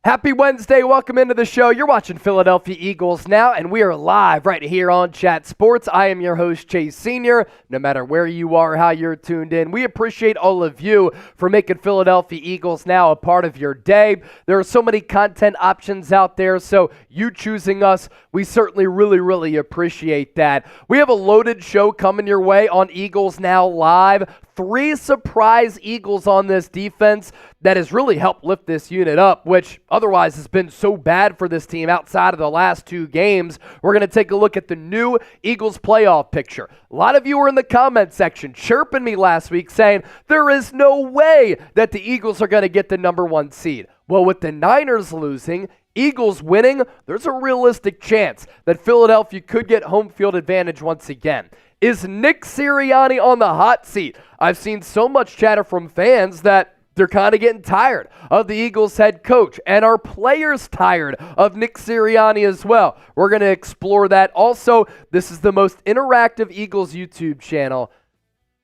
Happy Wednesday. Welcome into the show. You're watching Philadelphia Eagles Now, and we are live right here on Chat Sports. I am your host, Chase Sr. No matter where you are, how you're tuned in, we appreciate all of you for making Philadelphia Eagles Now a part of your day. There are so many content options out there, so you choosing us, we certainly really appreciate that. We have a loaded show coming your way on Eagles Now Live. 3 surprise Eagles on this defense that has really helped lift this unit up, which otherwise has been so bad for this team outside of the last 2 games. We're going to take a look at the new Eagles playoff picture. A lot of you were in the comment section chirping me last week saying there is no way that the Eagles are going to get the number 1 seed. Well, with the Niners losing, Eagles winning, there's a realistic chance that Philadelphia could get home field advantage once again. Is Nick Sirianni on the hot seat? I've seen so much chatter from fans that they're kind of getting tired of the Eagles head coach, and are players tired of Nick Sirianni as well? We're going to explore that. Also, this is the most interactive Eagles YouTube channel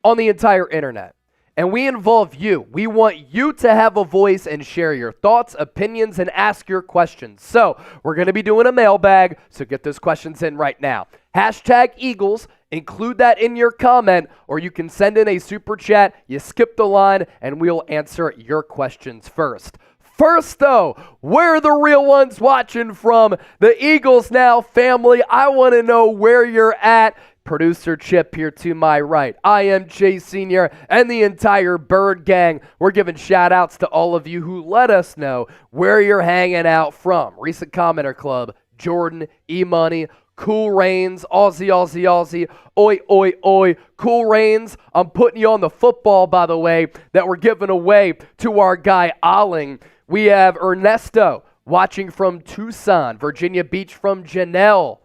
on the entire internet, and we involve you. We want you to have a voice and share your thoughts, opinions, and ask your questions. So we're going to be doing a mailbag, so get those questions in right now. Hashtag Eagles. Include that in your comment, or you can send in a super chat. You skip the line, and we'll answer your questions first. First, though, where are the real ones watching from? The Eagles Now family. I want to know where you're at. Producer Chip here to my right. I am Chase Sr. and the entire Bird Gang. We're giving shout-outs to all of you who let us know where you're hanging out from. Recent Commenter Club, Jordan, E-Money, Cool Rains, Aussie, oi, Cool Rains. I'm putting you on the football, by the way, that we're giving away to our guy Alling. We have Ernesto watching from Tucson, Virginia Beach from Janelle,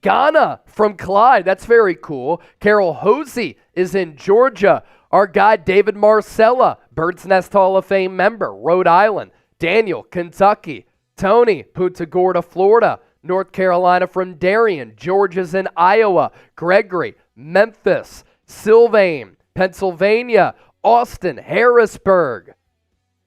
Ghana from Clyde. That's very cool. Carol Hosey is in Georgia. Our guy David Marcella, Bird's Nest Hall of Fame member, Rhode Island. Daniel, Kentucky. Tony, Punta Gorda, Florida. North Carolina from Darien. George is in Iowa. Gregory, Memphis. Sylvain, Pennsylvania. Austin, Harrisburg.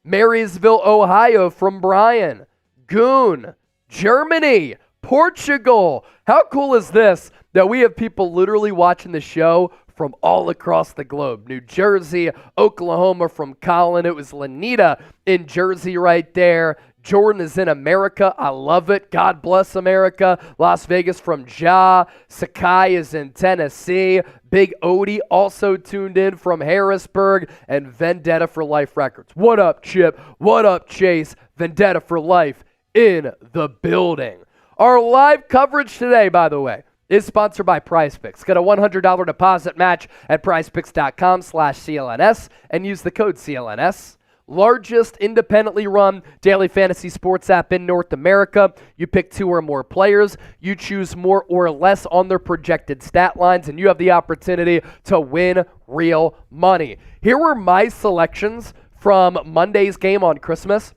Marysville, Ohio from Brian. Goon, Germany. Portugal. How cool is this that we have people literally watching the show from all across the globe? New Jersey, Oklahoma from Colin. It was Lanita in Jersey right there. Jordan is in America. I love it. God bless America. Las Vegas from Ja. Sakai is in Tennessee. Big Odie also tuned in from Harrisburg. And Vendetta for Life Records. What up, Chip? What up, Chase? Vendetta for Life in the building. Our live coverage today, by the way, is sponsored by PrizePicks. Get a $100 deposit match at prizepicks.com/CLNS and use the code CLNS. Largest independently run daily fantasy sports app in North America. You pick 2 or more players. You choose more or less on their projected stat lines, and you have the opportunity to win real money. Here were my selections from Monday's game on Christmas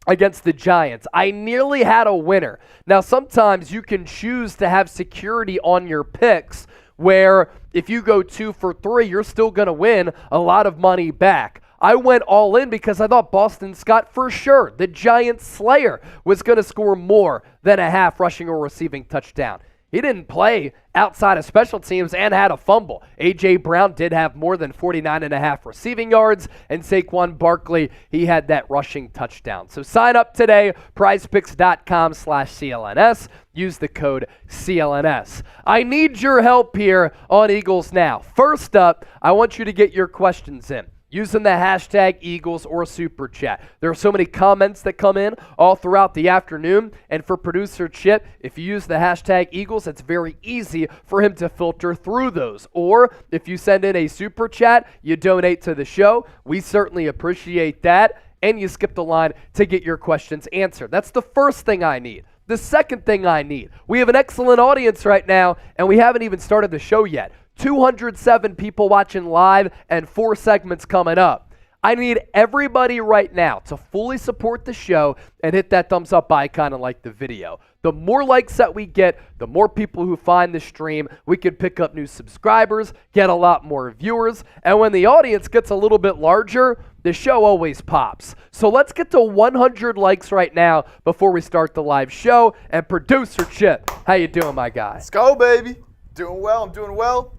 against the Giants. I nearly had a winner. Now, sometimes you can choose to have security on your picks where if you go 2 for 3, you're still going to win a lot of money back. I went all in because I thought Boston Scott for sure, the Giants Slayer, was going to score more than a half rushing or receiving touchdown. He didn't play outside of special teams and had a fumble. A.J. Brown did have more than 49.5 receiving yards, and Saquon Barkley, he had that rushing touchdown. So sign up today, prizepicks.com/CLNS. Use the code CLNS. I need your help here on Eagles Now. First up, I want you to get your questions in using the hashtag Eagles or Super Chat. There are so many comments that come in all throughout the afternoon, and for producer Chip, if you use the hashtag Eagles, it's very easy for him to filter through those. Or if you send in a Super Chat, you donate to the show. We certainly appreciate that, and you skip the line to get your questions answered. That's the first thing I need. The second thing I need, we have an excellent audience right now, and we haven't even started the show yet. 207 people watching live and 4 segments coming up. I need everybody right now to fully support the show and hit that thumbs up icon and like the video. The more likes that we get, the more people who find the stream, we can pick up new subscribers, get a lot more viewers, and when the audience gets a little bit larger, the show always pops. So let's get to 100 likes right now before we start the live show. And producer Chip, how you doing, my guy? Let's go, baby. Doing well. I'm doing well.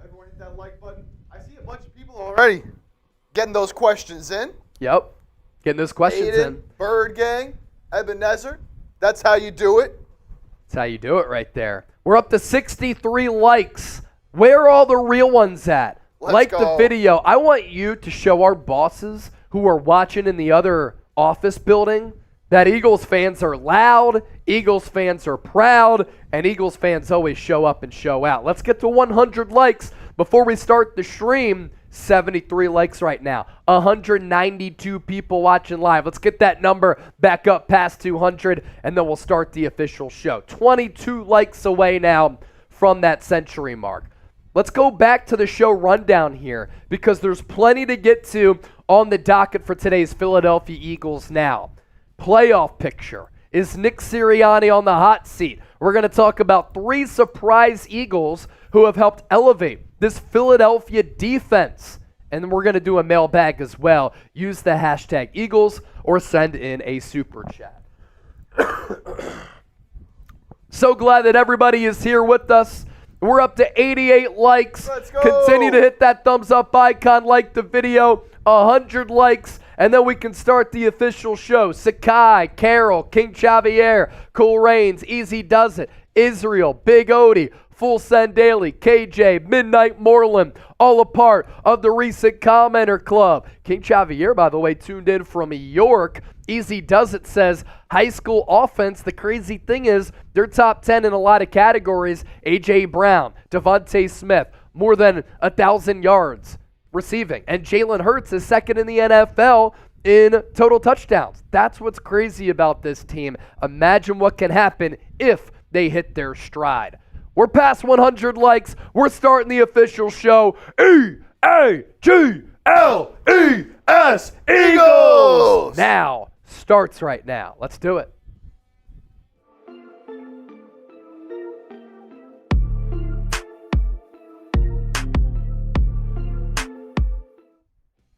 Everyone hit that like button. I see a bunch of people already getting those questions in. Yep, getting those questions Aiden, in. Bird Gang, Ebenezer. That's how you do it. That's how you do it right there. We're up to 63 likes. Where are all the real ones at? Like the video. I want you to show our bosses who are watching in the other office building that Eagles fans are loud, Eagles fans are proud, and Eagles fans always show up and show out. Let's get to 100 likes before we start the stream. 73 likes right now. 192 people watching live. Let's get that number back up past 200, and then we'll start the official show. 22 likes away now from that century mark. Let's go back to the show rundown here because there's plenty to get to on the docket for today's Philadelphia Eagles now. Playoff picture. Is Nick Sirianni on the hot seat? We're going to talk about 3 surprise Eagles who have helped elevate this Philadelphia defense. And then we're going to do a mailbag as well. Use the hashtag Eagles or send in a super chat. So glad that everybody is here with us. We're up to 88 likes. Let's go. Continue to hit that thumbs up icon, like the video. 100 likes, and then we can start the official show. Sakai, Carol, King Xavier, Cool Rains, Easy Does It, Israel, Big Odie, Full Send Daily, KJ, Midnight Moreland, all a part of the recent commenter club. King Xavier, by the way, tuned in from York. Easy Does It says, high school offense, the crazy thing is they're top 10 in a lot of categories. A.J. Brown, Devontae Smith, more than 1,000 yards receiving. And Jalen Hurts is second in the NFL in total touchdowns. That's what's crazy about this team. Imagine what can happen if they hit their stride. We're past 100 likes. We're starting the official show. E-A-G-L-E-S, Eagles! Now, starts right now. Let's do it.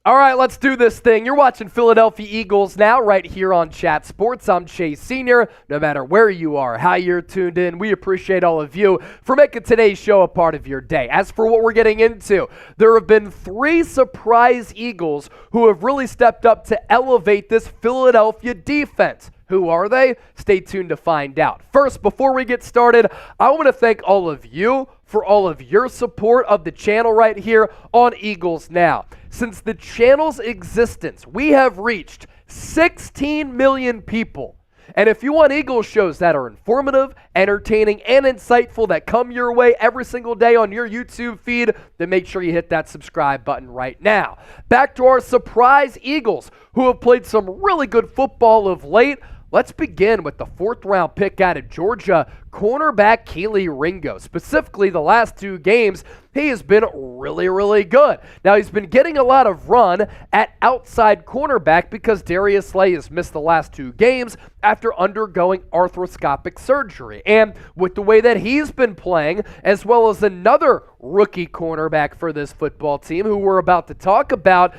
All right, let's do this thing. You're watching Philadelphia Eagles now right here on Chat Sports. I'm Chase Sr. No matter where you are, how you're tuned in, we appreciate all of you for making today's show a part of your day. As for what we're getting into, there have been 3 surprise Eagles who have really stepped up to elevate this Philadelphia defense. Who are they? Stay tuned to find out. First, before we get started, I want to thank all of you for all of your support of the channel right here on Eagles Now. Since the channel's existence, we have reached 16 million people. And if you want Eagles shows that are informative, entertaining, and insightful that come your way every single day on your YouTube feed, then make sure you hit that subscribe button right now. Back to our surprise Eagles, who have played some really good football of late. Let's begin with the 4th-round pick out of Georgia, cornerback Kelee Ringo. Specifically, the last 2 games, he has been really, really good. Now, he's been getting a lot of run at outside cornerback because Darius Slay has missed the last 2 games after undergoing arthroscopic surgery. And with the way that he's been playing, as well as another rookie cornerback for this football team who we're about to talk about,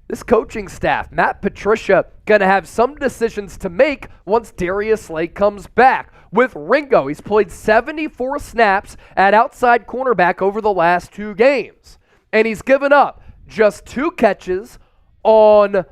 this coaching staff, Matt Patricia, going to have some decisions to make once Darius Slay comes back. With Ringo, he's played 74 snaps at outside cornerback over the last 2 games. And he's given up just 2 catches on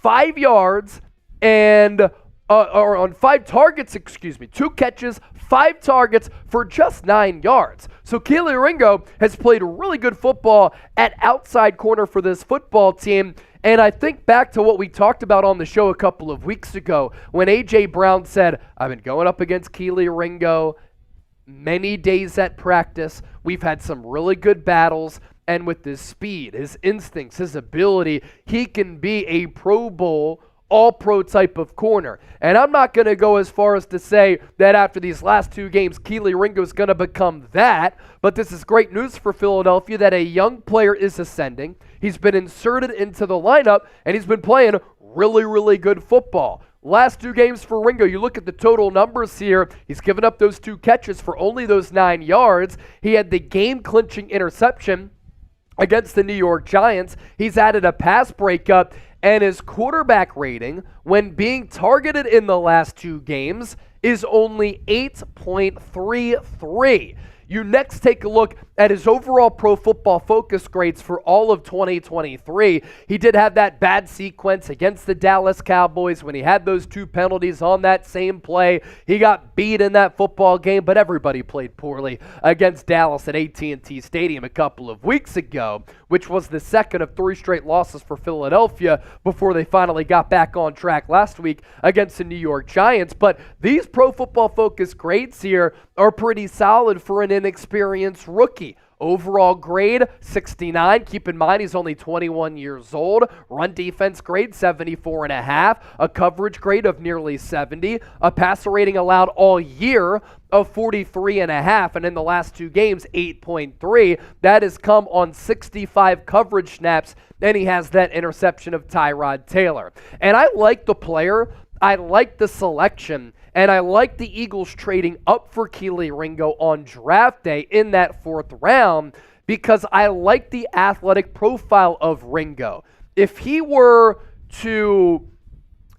5 yards and or on 5 targets, 2 catches, 5 targets for just 9 yards. So Kelee Ringo has played really good football at outside corner for this football team. And I think back to what we talked about on the show a couple of weeks ago when A.J. Brown said, I've been going up against Kelee Ringo many days at practice. We've had some really good battles. And with his speed, his instincts, his ability, he can be a Pro Bowl all-pro type of corner. And I'm not going to go as far as to say that after these last 2 games, Kelee Ringo is going to become that, but this is great news for Philadelphia that a young player is ascending. He's been inserted into the lineup, and he's been playing really, really good football. Last 2 games for Ringo, you look at the total numbers here, he's given up those 2 catches for only those 9 yards. He had the game-clinching interception against the New York Giants. He's added a pass breakup, and his quarterback rating, when being targeted in the last 2 games, is only 8.33. You next take a look at his overall Pro Football Focus grades for all of 2023. He did have that bad sequence against the Dallas Cowboys when he had those 2 penalties on that same play. He got beat in that football game, but everybody played poorly against Dallas at AT&T Stadium a couple of weeks ago, which was the second of 3 straight losses for Philadelphia before they finally got back on track last week against the New York Giants. But these Pro Football Focus grades here are pretty solid for an inexperienced rookie. Overall grade, 69. Keep in mind, he's only 21 years old. Run defense grade, 74.5. A coverage grade of nearly 70. A passer rating allowed all year of 43.5. And in the last 2 games, 8.3. That has come on 65 coverage snaps. And he has that interception of Tyrod Taylor. And I like the player. I like the selection, and I like the Eagles trading up for Kelee Ringo on draft day in that 4th round because I like the athletic profile of Ringo. If he were to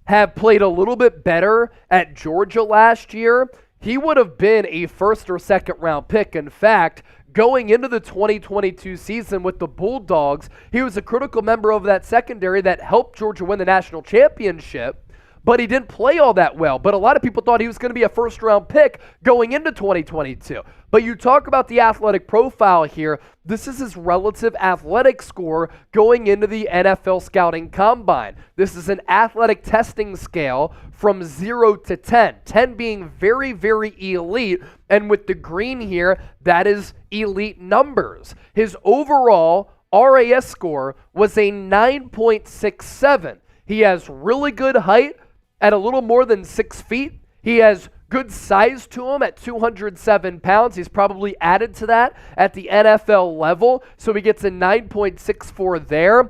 have played a little bit better at Georgia last year, he would have been a 1st or 2nd round pick. In fact, going into the 2022 season with the Bulldogs, he was a critical member of that secondary that helped Georgia win the national championship. But he didn't play all that well. But a lot of people thought he was going to be a 1st-round pick going into 2022. But you talk about the athletic profile here. This is his relative athletic score going into the NFL Scouting Combine. This is an athletic testing scale from 0 to 10. 10 being very, very elite. And with the green here, that is elite numbers. His overall RAS score was a 9.67. He has really good height at a little more than 6 feet. He has good size to him at 207 pounds. He's probably added to that at the NFL level, so he gets a 9.64 there.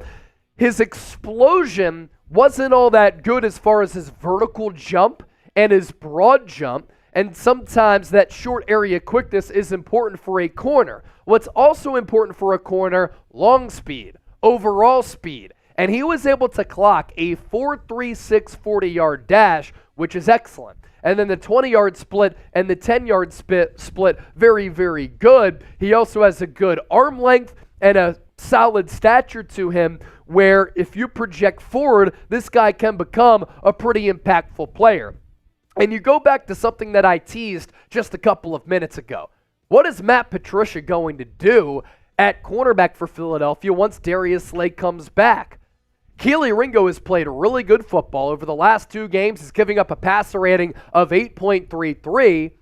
His explosion wasn't all that good as far as his vertical jump and his broad jump, and sometimes that short area quickness is important for a corner. What's also important for a corner, long speed, overall speed. And he was able to clock a 4.36 40-yard dash, which is excellent. And then the 20-yard split and the 10-yard split, very, very good. He also has a good arm length and a solid stature to him where if you project forward, this guy can become a pretty impactful player. And you go back to something that I teased just a couple of minutes ago. What is Matt Patricia going to do at cornerback for Philadelphia once Darius Slay comes back? Kelee Ringo has played really good football over the last 2 games. He's giving up a passer rating of 8.33.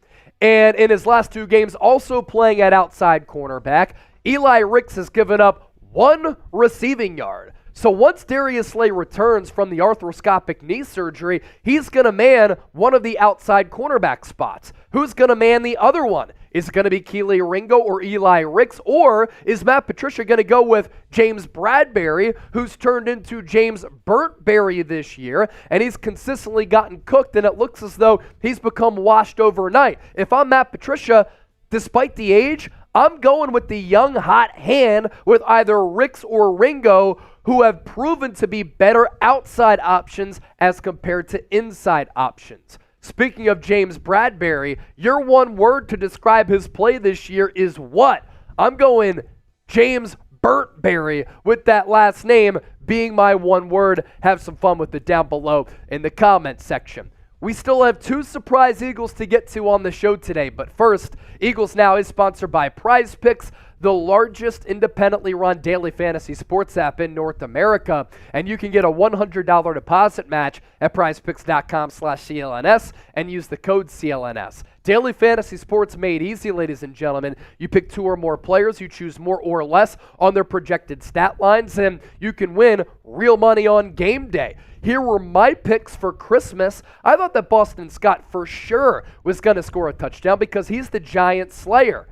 And in his last 2 games, also playing at outside cornerback, Eli Ricks has given up 1 receiving yard. So once Darius Slay returns from the arthroscopic knee surgery, he's going to man one of the outside cornerback spots. Who's going to man the other one? Is it going to be Kelee Ringo or Eli Ricks? Or is Matt Patricia going to go with James Bradberry, who's turned into James Burntberry this year, and he's consistently gotten cooked, and it looks as though he's become washed overnight. If I'm Matt Patricia, despite the age, I'm going with the young, hot hand with either Ricks or Ringo, who have proven to be better outside options as compared to inside options. Speaking of James Bradberry, your one word to describe his play this year is what? I'm going James Burntberry with that last name being my one word. Have some fun with it down below in the comments section. We still have 2 surprise Eagles to get to on the show today, but first, Eagles Now is sponsored by Prize Picks, the largest independently run daily fantasy sports app in North America, and you can get a $100 deposit match at prizepicks.com/CLNS and use the code CLNS. Daily fantasy sports made easy, ladies and gentlemen. You pick 2 or more players, you choose more or less on their projected stat lines, and you can win real money on game day. Here were my picks for Christmas. I thought that Boston Scott for sure was going to score a touchdown because he's the giant slayer.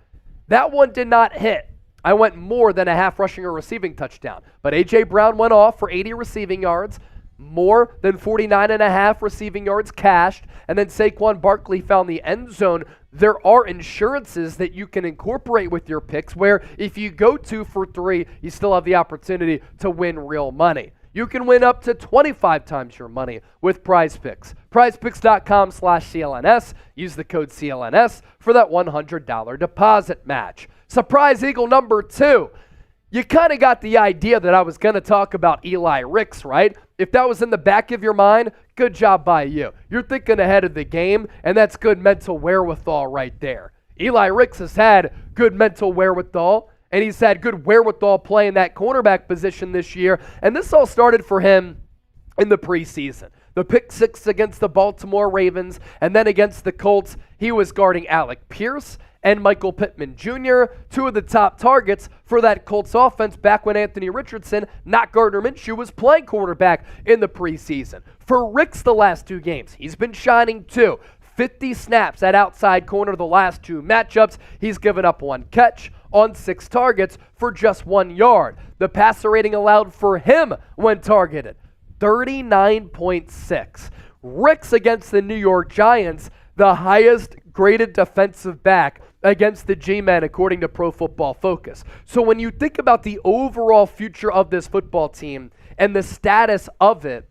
That one did not hit. I went more than a half rushing or receiving touchdown. But A.J. Brown went off for 80 receiving yards, more than 49 and a half receiving yards cashed, and then Saquon Barkley found the end zone. There are insurances that you can incorporate with your picks where if you go 2 for 3, you still have the opportunity to win real money. You can win up to 25 times your money with Prize Picks. PrizePicks.com/CLNS. Use the code CLNS for that $100 deposit match. Surprise Eagle number 2. You kind of got the idea that I was going to talk about Eli Ricks, right? If that was in the back of your mind, good job by you. You're thinking ahead of the game, and that's good mental wherewithal right there. Eli Ricks has had good mental wherewithal, and he's had good wherewithal playing that cornerback position this year, and this all started for him in the preseason. The pick 6 against the Baltimore Ravens, and then against the Colts, he was guarding Alec Pierce and Michael Pittman Jr., 2 of the top targets for that Colts offense back when Anthony Richardson, not Gardner Minshew, was playing quarterback in the preseason. For Ricks the last 2 games, he's been shining too. 50 snaps at outside corner the last 2 matchups. He's given up 1 catch on 6 targets for just 1 yard. The passer rating allowed for him when targeted, 39.6. Ricks against the New York Giants, the highest graded defensive back against the G-Men according to Pro Football Focus. So when you think about the overall future of this football team and the status of it,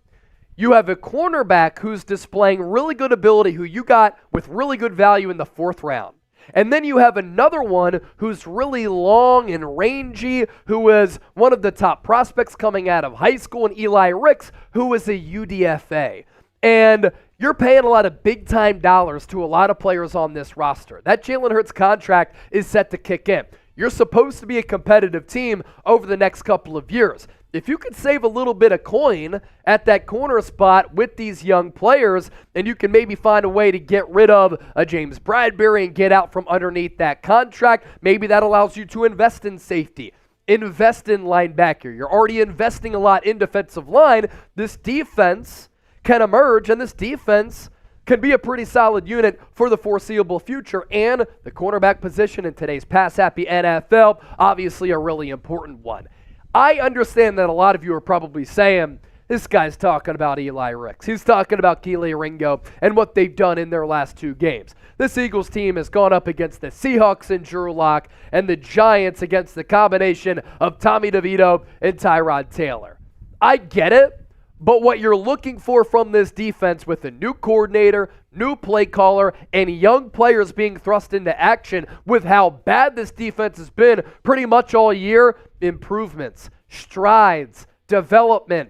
you have a cornerback who's displaying really good ability, who you got with really good value in the 4th round. And then you have another one who's really long and rangy, who is one of the top prospects coming out of high school, and Eli Ricks, who is a UDFA. And you're paying a lot of big-time dollars to a lot of players on this roster. That Jalen Hurts contract is set to kick in. You're supposed to be a competitive team over the next couple of years. If you could save a little bit of coin at that corner spot with these young players, and you can maybe find a way to get rid of a James Bradbury and get out from underneath that contract, maybe that allows you to invest in safety, invest in linebacker. You're already investing a lot in defensive line. This defense can emerge, and this defense can be a pretty solid unit for the foreseeable future, and the cornerback position in today's pass-happy NFL, obviously a really important one. I understand that a lot of you are probably saying, this guy's talking about Eli Ricks. He's talking about Kelee Ringo and what they've done in their last 2 games. This Eagles team has gone up against the Seahawks and Drew Lock and the Giants against the combination of Tommy DeVito and Tyrod Taylor. I get it. But what you're looking for from this defense with a new coordinator, new play caller, and young players being thrust into action with how bad this defense has been pretty much all year, improvements, strides, development,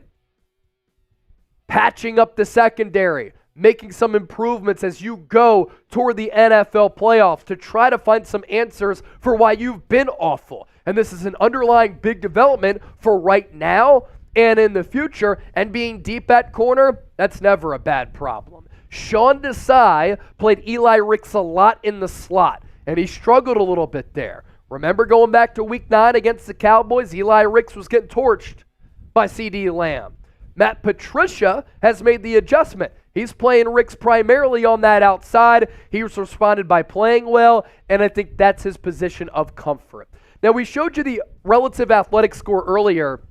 patching up the secondary, making some improvements as you go toward the NFL playoffs to try to find some answers for why you've been awful. And this is an underlying big development for right now and in the future, and being deep at corner, that's never a bad problem. Sean Desai played Eli Ricks a lot in the slot, and he struggled a little bit there. Remember going back to Week 9 against the Cowboys, Eli Ricks was getting torched by C.D. Lamb. Matt Patricia has made the adjustment. He's playing Ricks primarily on that outside. He's responded by playing well, and I think that's his position of comfort. Now, we showed you the relative athletic score earlier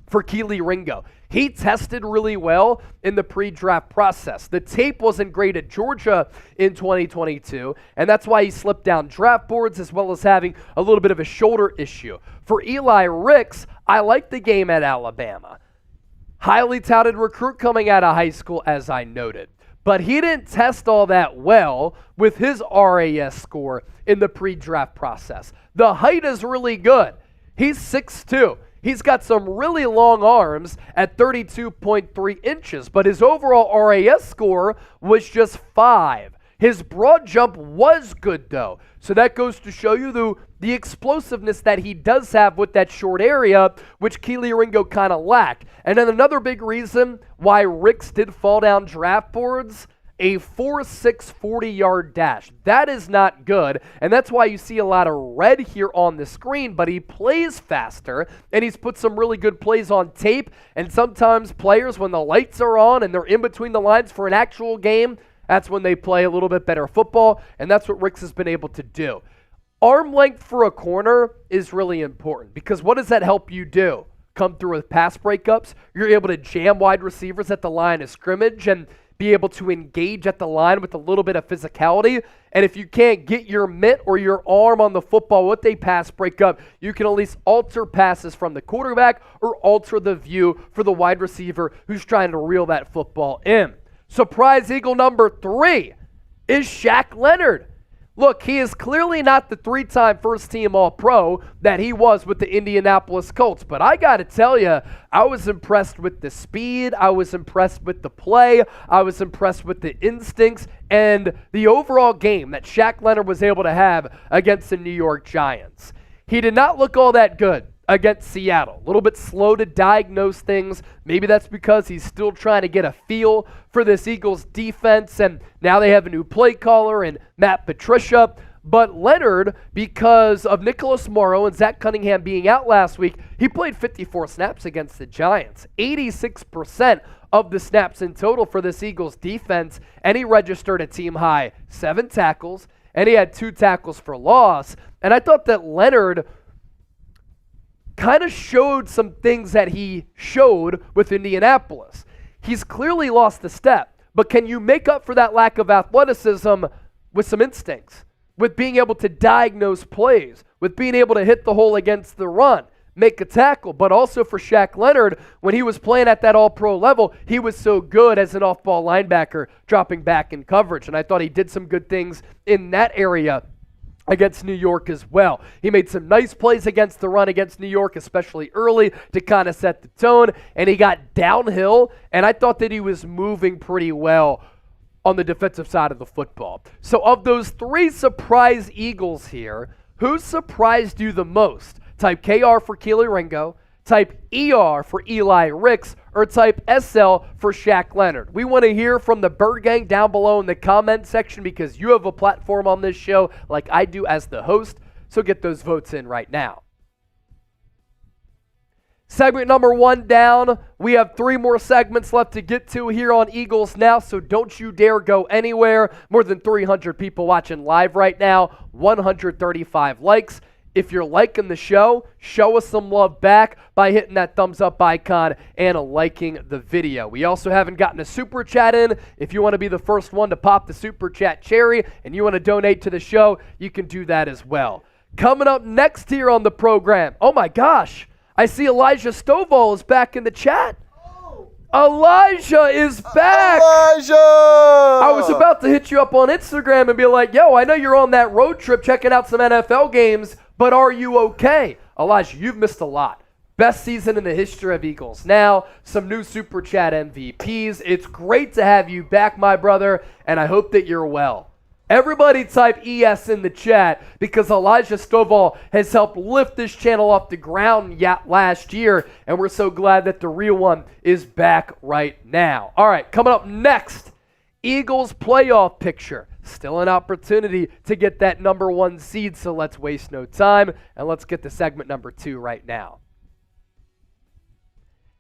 for Kelee Ringo. He tested really well in the pre-draft process. The tape wasn't great at Georgia in 2022, and that's why he slipped down draft boards as well as having a little bit of a shoulder issue. For Eli Ricks, I like the game at Alabama. Highly touted recruit coming out of high school, as I noted. But he didn't test all that well with his RAS score in the pre-draft process. The height is really good. He's 6'2". He's got some really long arms at 32.3 inches, but his overall RAS score was just 5. His broad jump was good, though. So that goes to show you the explosiveness that he does have with that short area, which Kelee Ringo kind of lacked. And then another big reason why Ricks did fall down draft boards, a 4.6 40-yard dash. That is not good, and that's why you see a lot of red here on the screen, but he plays faster, and he's put some really good plays on tape, and sometimes players, when the lights are on and they're in between the lines for an actual game, that's when they play a little bit better football, and that's what Ricks has been able to do. Arm length for a corner is really important because what does that help you do? Come through with pass breakups. You're able to jam wide receivers at the line of scrimmage and be able to engage at the line with a little bit of physicality. And if you can't get your mitt or your arm on the football with a pass breakup, you can at least alter passes from the quarterback or alter the view for the wide receiver who's trying to reel that football in. Surprise Eagle number 3 is Shaq Leonard. Look, he is clearly not the 3-time first-team All-Pro that he was with the Indianapolis Colts. But I got to tell you, I was impressed with the speed. I was impressed with the play. I was impressed with the instincts and the overall game that Shaq Leonard was able to have against the New York Giants. He did not look all that good against Seattle. A little bit slow to diagnose things. Maybe that's because he's still trying to get a feel for this Eagles defense, and now they have a new play caller and Matt Patricia. But Leonard, because of Nicholas Morrow and Zach Cunningham being out last week, he played 54 snaps against the Giants. 86% of the snaps in total for this Eagles defense, and he registered a team-high 7 tackles, and he had 2 tackles for loss. And I thought that Leonard kind of showed some things that he showed with Indianapolis. He's clearly lost a step, but can you make up for that lack of athleticism with some instincts, with being able to diagnose plays, with being able to hit the hole against the run, make a tackle? But also for Shaq Leonard, when he was playing at that all-pro level, he was so good as an off-ball linebacker, dropping back in coverage, and I thought he did some good things in that area against New York as well. He made some nice plays against the run against New York, especially early, to kind of set the tone, and he got downhill, and I thought that he was moving pretty well on the defensive side of the football. So of those 3 surprise Eagles here, who surprised you the most? Type KR for Kelee Ringo, type ER for Eli Ricks, or type SL for Shaq Leonard. We want to hear from the Bird Gang down below in the comment section because you have a platform on this show like I do as the host, so get those votes in right now. Segment number 1 down. We have 3 more segments left to get to here on Eagles Now, so don't you dare go anywhere. More than 300 people watching live right now, 135 likes. If you're liking the show, show us some love back by hitting that thumbs up icon and liking the video. We also haven't gotten a super chat in. If you want to be the first one to pop the super chat cherry and you want to donate to the show, you can do that as well. Coming up next here on the program, oh my gosh, I see Elijah Stovall is back in the chat. Elijah is back. Elijah! I was about to hit you up on Instagram and be like, yo, I know you're on that road trip checking out some NFL games, but are you okay? Elijah, you've missed a lot. Best season in the history of Eagles Now, some new Super Chat MVPs. It's great to have you back, my brother, and I hope that you're well. Everybody type ES in the chat because Elijah Stovall has helped lift this channel off the ground last year, and we're so glad that the real one is back right now. All right, coming up next, Eagles playoff picture. Still an opportunity to get that number 1 seed, so let's waste no time, and let's get to segment number 2 right now.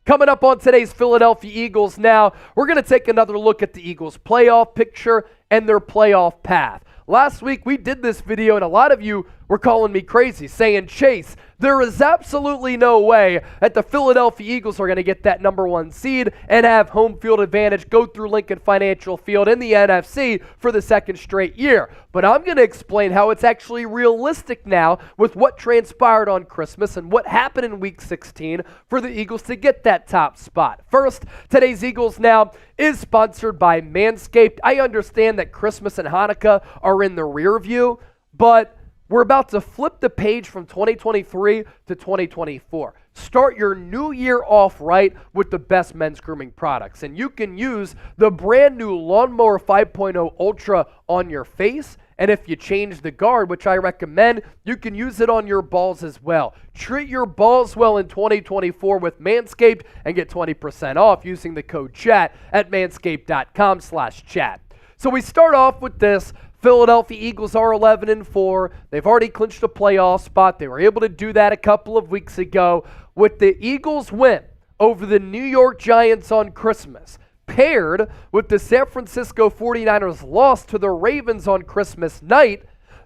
Coming up on today's Philadelphia Eagles Now, we're going to take another look at the Eagles playoff picture and their playoff path. Last week, we did this video, and a lot of you were calling me crazy, saying, Chase, there is absolutely no way that the Philadelphia Eagles are going to get that number 1 seed and have home field advantage, go through Lincoln Financial Field in the NFC for the 2nd straight year. But I'm going to explain how it's actually realistic now with what transpired on Christmas and what happened in Week 16 for the Eagles to get that top spot. First, today's Eagles Now is sponsored by Manscaped. I understand that Christmas and Hanukkah are in the rear view, but we're about to flip the page from 2023 to 2024. Start your new year off right with the best men's grooming products. And you can use the brand new Lawnmower 5.0 Ultra on your face. And if you change the guard, which I recommend, you can use it on your balls as well. Treat your balls well in 2024 with Manscaped and get 20% off using the code CHAT at manscaped.com/chat. So we start off with this. Philadelphia Eagles are 11-4. They've already clinched a playoff spot. They were able to do that a couple of weeks ago. With the Eagles win over the New York Giants on Christmas, paired with the San Francisco 49ers loss to the Ravens on Christmas night,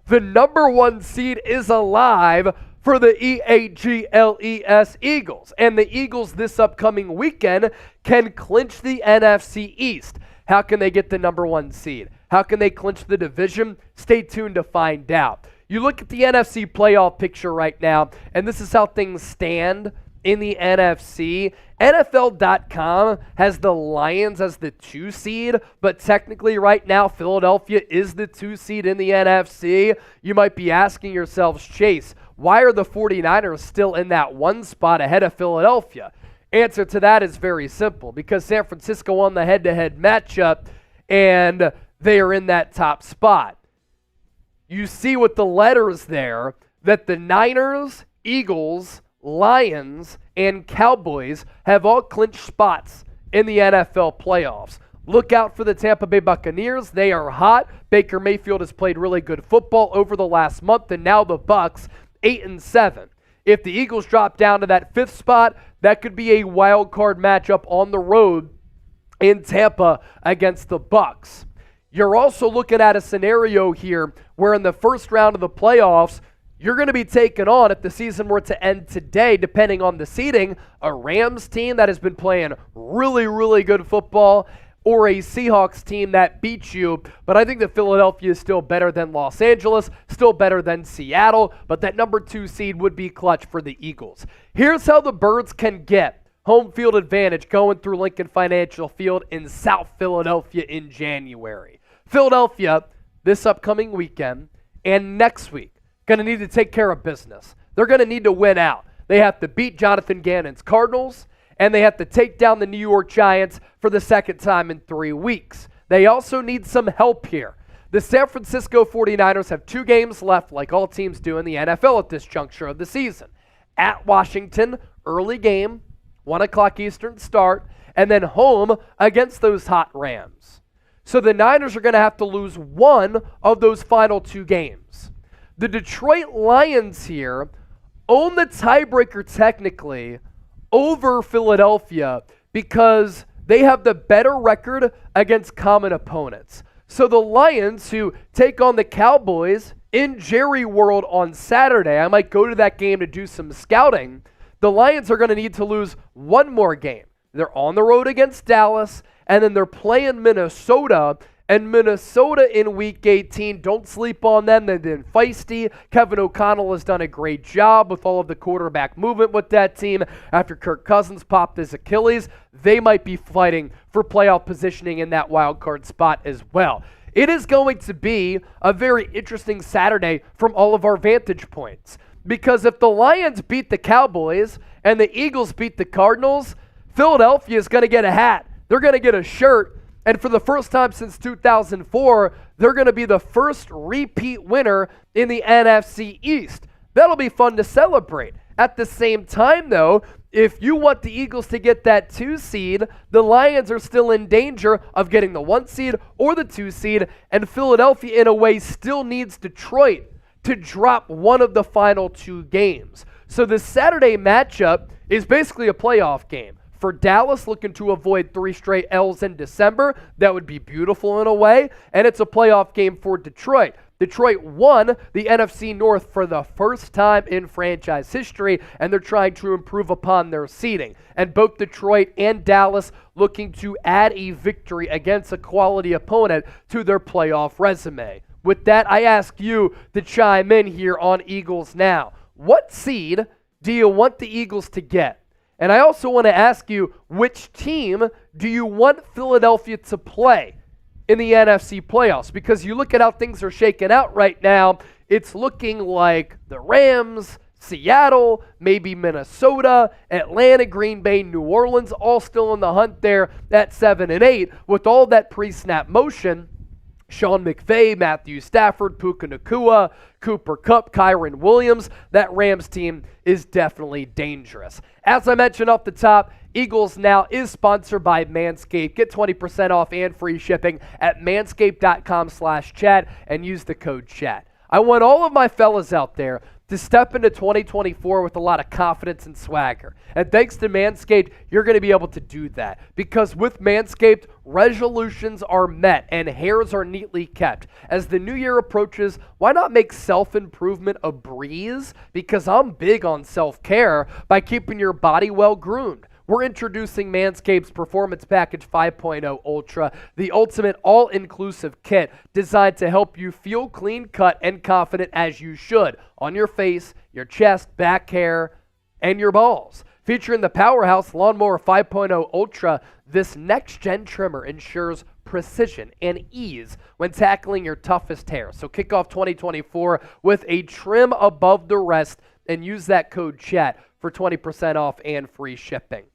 the number 1 seed is alive for the EAGLES Eagles. And the Eagles this upcoming weekend can clinch the NFC East. How can they get the number 1 seed? How can they clinch the division? Stay tuned to find out. You look at the NFC playoff picture right now, and this is how things stand in the NFC. NFL.com has the Lions as the 2 seed, but technically right now Philadelphia is the 2 seed in the NFC. You might be asking yourselves, Chase, why are the 49ers still in that 1 spot ahead of Philadelphia? Answer to that is very simple, because San Francisco won the head-to-head matchup, and they are in that top spot. You see with the letters there that the Niners, Eagles, Lions, and Cowboys have all clinched spots in the NFL playoffs. Look out for the Tampa Bay Buccaneers. They are hot. Baker Mayfield has played really good football over the last month, and now the Bucs, 8-7. If the Eagles drop down to that 5th spot, that could be a wild card matchup on the road in Tampa against the Bucs. You're also looking at a scenario here where in the first round of the playoffs, you're going to be taking on, if the season were to end today, depending on the seeding, a Rams team that has been playing really, really good football, or a Seahawks team that beats you. But I think that Philadelphia is still better than Los Angeles, still better than Seattle, but that number 2 seed would be clutch for the Eagles. Here's how the Birds can get home field advantage going through Lincoln Financial Field in South Philadelphia in January. Philadelphia, this upcoming weekend and next week, going to need to take care of business. They're going to need to win out. They have to beat Jonathan Gannon's Cardinals, and they have to take down the New York Giants for the 2nd time in 3 weeks. They also need some help here. The San Francisco 49ers have 2 games left, like all teams do in the NFL at this juncture of the season. At Washington, early game, 1 o'clock Eastern start, and then home against those hot Rams. So the Niners are going to have to lose 1 of those final 2 games. The Detroit Lions here own the tiebreaker technically over Philadelphia because they have the better record against common opponents. So the Lions, who take on the Cowboys in Jerry World on Saturday, I might go to that game to do some scouting, the Lions are going to need to lose 1 more game. They're on the road against Dallas, and then they're playing Minnesota, and Minnesota in Week 18, don't sleep on them. They've been feisty. Kevin O'Connell has done a great job with all of the quarterback movement with that team. After Kirk Cousins popped his Achilles, they might be fighting for playoff positioning in that wild card spot as well. It is going to be a very interesting Saturday from all of our vantage points, because if the Lions beat the Cowboys and the Eagles beat the Cardinals, Philadelphia is going to get a hat. They're going to get a shirt. And for the first time since 2004, they're going to be the first repeat winner in the NFC East. That'll be fun to celebrate. At the same time, though, if you want the Eagles to get that 2 seed, the Lions are still in danger of getting the 1 seed or the 2 seed, and Philadelphia, in a way, still needs Detroit to drop 1 of the final 2 games. So this Saturday matchup is basically a playoff game. For Dallas, looking to avoid 3 straight L's in December, that would be beautiful in a way. And it's a playoff game for Detroit. Detroit won the NFC North for the first time in franchise history, and they're trying to improve upon their seeding. And both Detroit and Dallas looking to add a victory against a quality opponent to their playoff resume. With that, I ask you to chime in here on Eagles Now. What seed do you want the Eagles to get? And I also want to ask you, which team do you want Philadelphia to play in the NFC playoffs? Because you look at how things are shaking out right now, it's looking like the Rams, Seattle, maybe Minnesota, Atlanta, Green Bay, New Orleans, all still in the hunt there at 7 and 8. With all that pre-snap motion, Sean McVay, Matthew Stafford, Puka Nacua, Cooper Kupp, Kyron Williams, that Rams team is definitely dangerous. As I mentioned off the top, Eagles Now is sponsored by Manscaped. Get 20% off and free shipping at manscaped.com/chat and use the code chat. I want all of my fellas out there to step into 2024 with a lot of confidence and swagger. And thanks to Manscaped, you're going to be able to do that. Because with Manscaped, resolutions are met and hairs are neatly kept. As the new year approaches, why not make self-improvement a breeze? Because I'm big on self-care by keeping your body well groomed. We're introducing Manscaped's Performance Package 5.0 Ultra, the ultimate all-inclusive kit designed to help you feel clean cut and confident as you should on your face, your chest, back hair, and your balls. Featuring the powerhouse Lawnmower 5.0 Ultra, this next-gen trimmer ensures precision and ease when tackling your toughest hair. So kick off 2024 with a trim above the rest and use that code CHAT for 20% off and free shipping.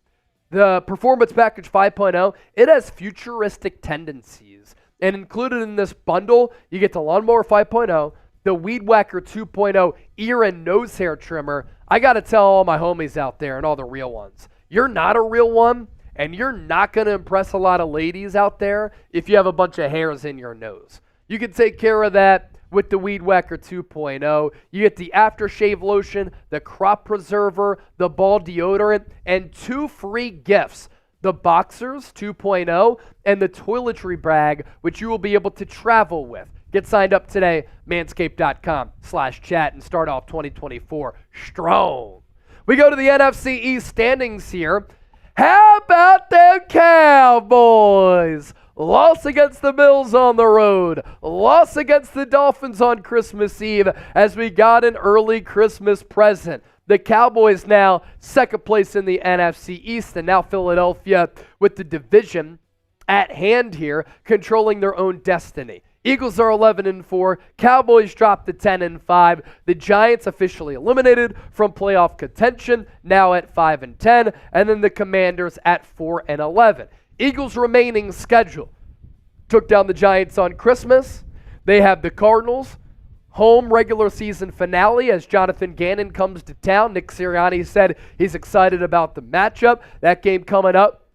The Performance Package 5.0, it has futuristic tendencies. And included in this bundle, you get the Lawnmower 5.0, the Weed Whacker 2.0 ear and nose hair trimmer. I got to tell all my homies out there and all the real ones, you're not a real one, and you're not going to impress a lot of ladies out there if you have a bunch of hairs in your nose. You can take care of that with the Weed Whacker 2.0. You get the aftershave lotion, the crop preserver, the ball deodorant, and 2 free gifts. The Boxers 2.0 and the toiletry bag, which you will be able to travel with. Get signed up today, manscaped.com/chat, and start off 2024 strong. We go to the NFC East standings here. How about them Cowboys? Loss against the Bills on the road. Loss against the Dolphins on Christmas Eve as we got an early Christmas present. The Cowboys now second place in the NFC East, and now Philadelphia with the division at hand here, controlling their own destiny. Eagles are 11-4. Cowboys dropped to 10-5. The Giants officially eliminated from playoff contention, now at 5-10, and then the Commanders at 4-11. Eagles' remaining schedule took down the Giants on Christmas. They have the Cardinals, home regular season finale as Jonathan Gannon comes to town. Nick Sirianni said he's excited about the matchup. That game coming up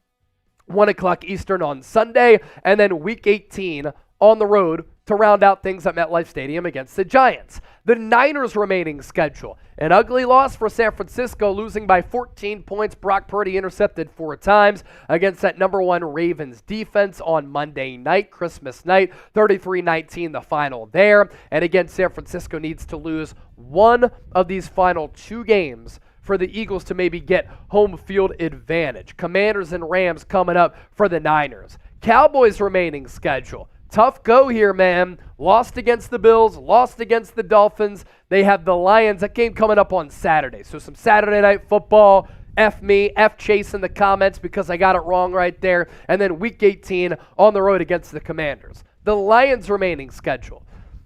1 o'clock Eastern on Sunday, and then Week 18 on the road to round out things at MetLife Stadium against the Giants. The Niners' remaining schedule. An ugly loss for San Francisco, losing by 14 points. Brock Purdy intercepted 4 times against that number 1 Ravens defense on Monday night, Christmas night. 33-19 the final there. And again, San Francisco needs to lose one of these final 2 games for the Eagles to maybe get home field advantage. Commanders and Rams coming up for the Niners. Cowboys' remaining schedule. Tough go here, man. Lost against the Bills, lost against the Dolphins. They have the Lions. That game coming up on Saturday. So some Saturday night football. F me, F Chase in the comments because I got it wrong right there. And then Week 18 on the road against the Commanders. The Lions' remaining schedule.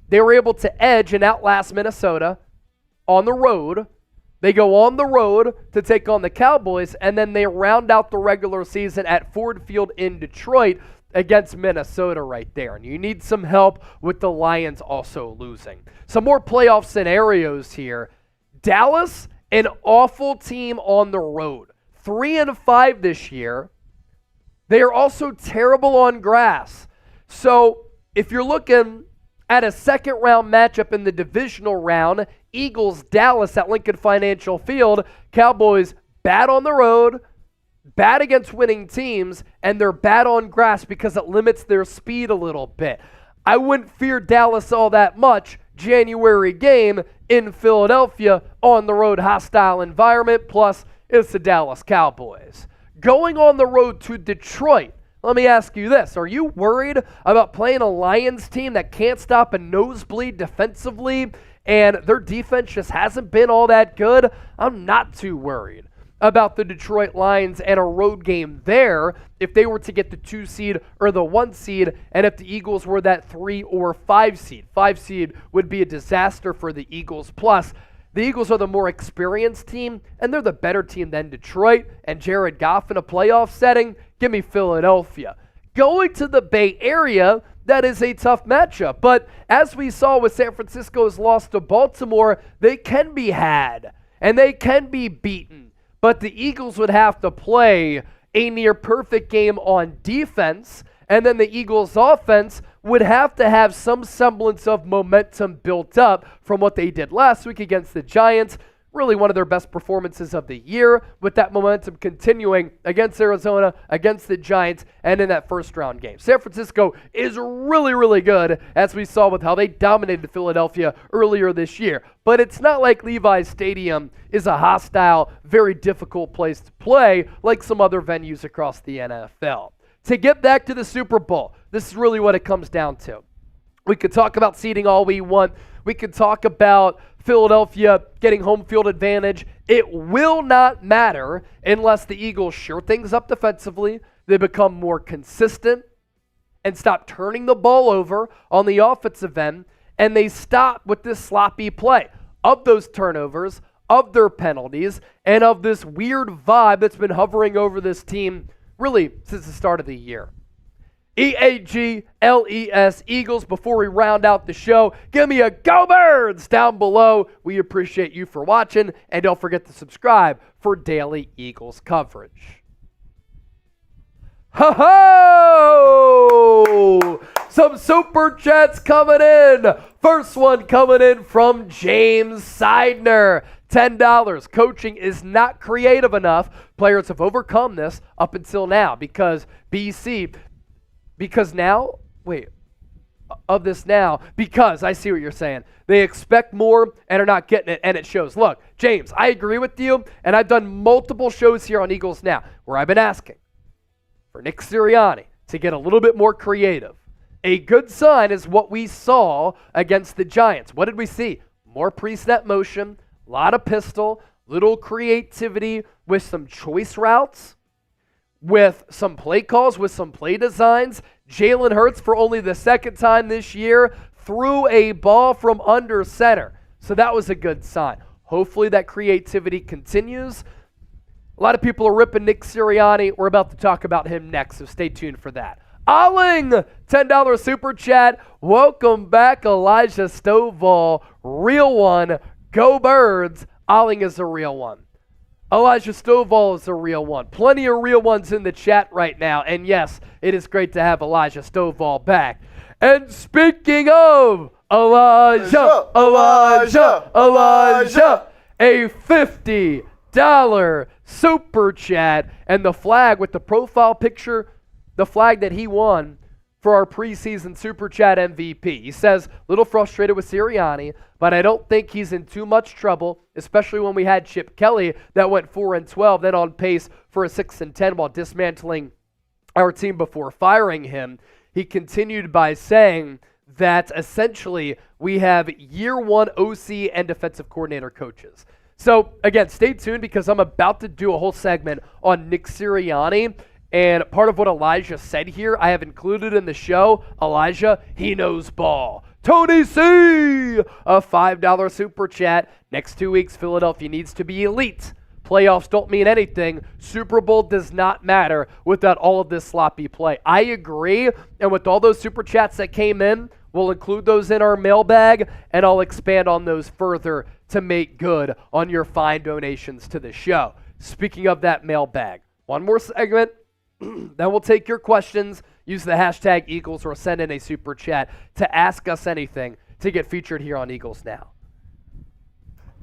They were able to edge and outlast Minnesota on the road. They go on the road to take on the Cowboys, and then they round out the regular season at Ford Field in Detroit against Minnesota right there. And you need some help with the Lions also losing. Some more playoff scenarios here. Dallas, an awful team on the road. 3-5 this year. They are also terrible on grass. So if you're looking at a second round matchup in the divisional round, Eagles-Dallas at Lincoln Financial Field, Cowboys bad on the road, bad against winning teams, and they're bad on grass because it limits their speed a little bit. I wouldn't fear Dallas all that much. January game in Philadelphia on the road, hostile environment, plus it's the Dallas Cowboys. Going on the road to Detroit, let me ask you this. Are you worried about playing a Lions team that can't stop a nosebleed defensively and their defense just hasn't been all that good? I'm not too worried about the Detroit Lions and a road game there if they were to get the 2 seed or the 1 seed, and if the Eagles were that 3 or 5 seed. 5 seed would be a disaster for the Eagles. Plus, the Eagles are the more experienced team, and they're the better team than Detroit, and Jared Goff in a playoff setting, give me Philadelphia. Going to the Bay Area, that is a tough matchup, but as we saw with San Francisco's loss to Baltimore, they can be had, and they can be beaten. But the Eagles would have to play a near perfect game on defense, and then the Eagles' offense would have to have some semblance of momentum built up from what they did last week against the Giants. Really one of their best performances of the year, with that momentum continuing against Arizona, against the Giants, and in that first round game. San Francisco is really, really good, as we saw with how they dominated Philadelphia earlier this year. But it's not like Levi's Stadium is a hostile, very difficult place to play like some other venues across the NFL. To get back to the Super Bowl, this is really what it comes down to. We could talk about seeding all we want. We could talk about Philadelphia getting home field advantage. It will not matter unless the Eagles shore things up defensively, they become more consistent and stop turning the ball over on the offensive end, and they stop with this sloppy play of those turnovers, of their penalties, and of this weird vibe that's been hovering over this team really since the start of the year. EAGLES Eagles. Before we round out the show, give me a Go Birds down below. We appreciate you for watching, and don't forget to subscribe for daily Eagles coverage. Ho-ho! Some super chats coming in. First one coming in from James Seidner. $10. Coaching is not creative enough. Players have overcome this up until now because I see what you're saying. They expect more and are not getting it, and it shows. Look, James, I agree with you, and I've done multiple shows here on Eagles Now where I've been asking for Nick Sirianni to get a little bit more creative. A good sign is what we saw against the Giants. What did we see? More pre-snap motion, a lot of pistol, little creativity with some choice routes, with some play calls, with some play designs. Jalen Hurts, for only the second time this year, threw a ball from under center. So that was a good sign. Hopefully that creativity continues. A lot of people are ripping Nick Sirianni. We're about to talk about him next, so stay tuned for that. Alling, $10 super chat. Welcome back, Elijah Stovall. Real one. Go Birds. Alling is a real one. Elijah Stovall is a real one. Plenty of real ones in the chat right now. And yes, it is great to have Elijah Stovall back. And speaking of Elijah, a $50 super chat, and the flag with the profile picture, the flag that he won for our preseason super chat MVP. He says, little frustrated with Sirianni, but I don't think he's in too much trouble, especially when we had Chip Kelly that went 4-12, then on pace for a 6-10 while dismantling our team before firing him. He continued by saying that essentially we have year one OC and defensive coordinator coaches. So again, stay tuned because I'm about to do a whole segment on Nick Sirianni. And part of what Elijah said here, I have included in the show. Elijah, he knows ball. Tony C, a $5 super chat. Next 2 weeks, Philadelphia needs to be elite. Playoffs don't mean anything. Super Bowl does not matter without all of this sloppy play. I agree. And with all those super chats that came in, we'll include those in our mailbag, and I'll expand on those further to make good on your fine donations to the show. Speaking of that mailbag, one more segment. Then we'll take your questions, use the hashtag Eagles, or send in a super chat to ask us anything to get featured here on Eagles Now.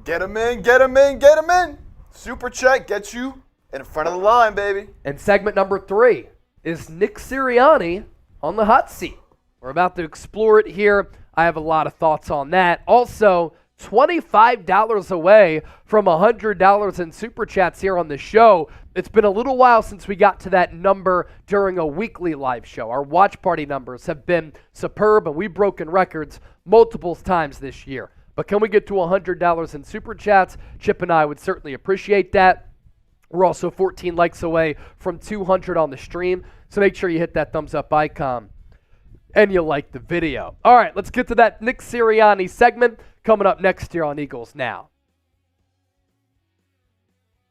Get them in, get them in, get them in. Super chat gets you in front of the line, baby. And segment number 3 is Nick Sirianni on the hot seat. We're about to explore it here. I have a lot of thoughts on that. Also, $25 away from $100 in super chats here on the show. It's been a little while since we got to that number during a weekly live show. Our watch party numbers have been superb, and we've broken records multiple times this year. But can we get to $100 in super chats? Chip and I would certainly appreciate that. We're also 14 likes away from 200 on the stream, so make sure you hit that thumbs up icon and you like the video. All right, let's get to that Nick Sirianni segment coming up next year on Eagles Now.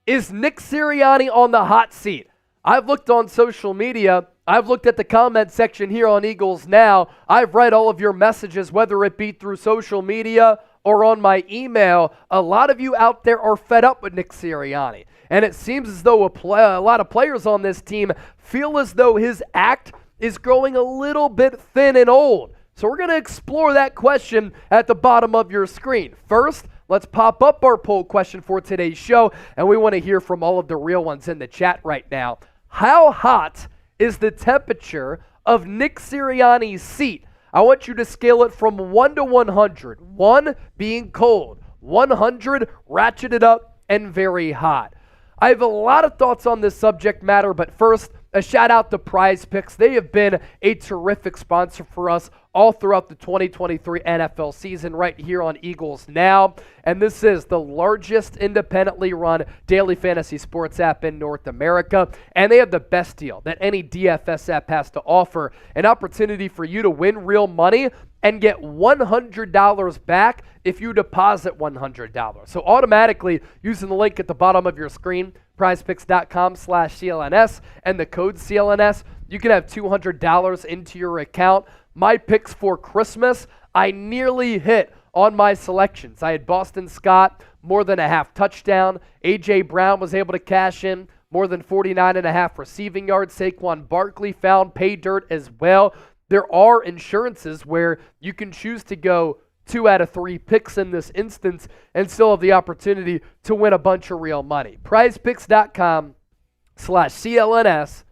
Is Nick Sirianni on the hot seat? I've looked on social media. I've looked at the comment section here on Eagles Now. I've read all of your messages, whether it be through social media or on my email. A lot of you out there are fed up with Nick Sirianni. And it seems as though a lot of players on this team feel as though his act is growing a little bit thin and old? So we're going to explore that question at the bottom of your screen. First, let's pop up our poll question for today's show, and we want to hear from all of the real ones in the chat right now. How hot is the temperature of Nick Sirianni's seat? I want you to scale it from 1 to 100. 1 being cold, 100 ratcheted up and very hot. I have a lot of thoughts on this subject matter, but first, a shout out to Prize Picks. They have been a terrific sponsor for us all throughout the 2023 NFL season right here on Eagles Now. And this is the largest independently run daily fantasy sports app in North America. And they have the best deal that any DFS app has to offer, an opportunity for you to win real money and get $100 back if you deposit $100. So automatically, using the link at the bottom of your screen, prizepicks.com/CLNS, and the code CLNS, you can have $200 into your account. My picks for Christmas, I nearly hit on my selections. I had Boston Scott, more than a half touchdown. A.J. Brown was able to cash in, more than 49.5 receiving yards. Saquon Barkley found pay dirt as well. There are insurances where you can choose to go 2 out of 3 picks in this instance and still have the opportunity to win a bunch of real money. PrizePicks.com/CLNS,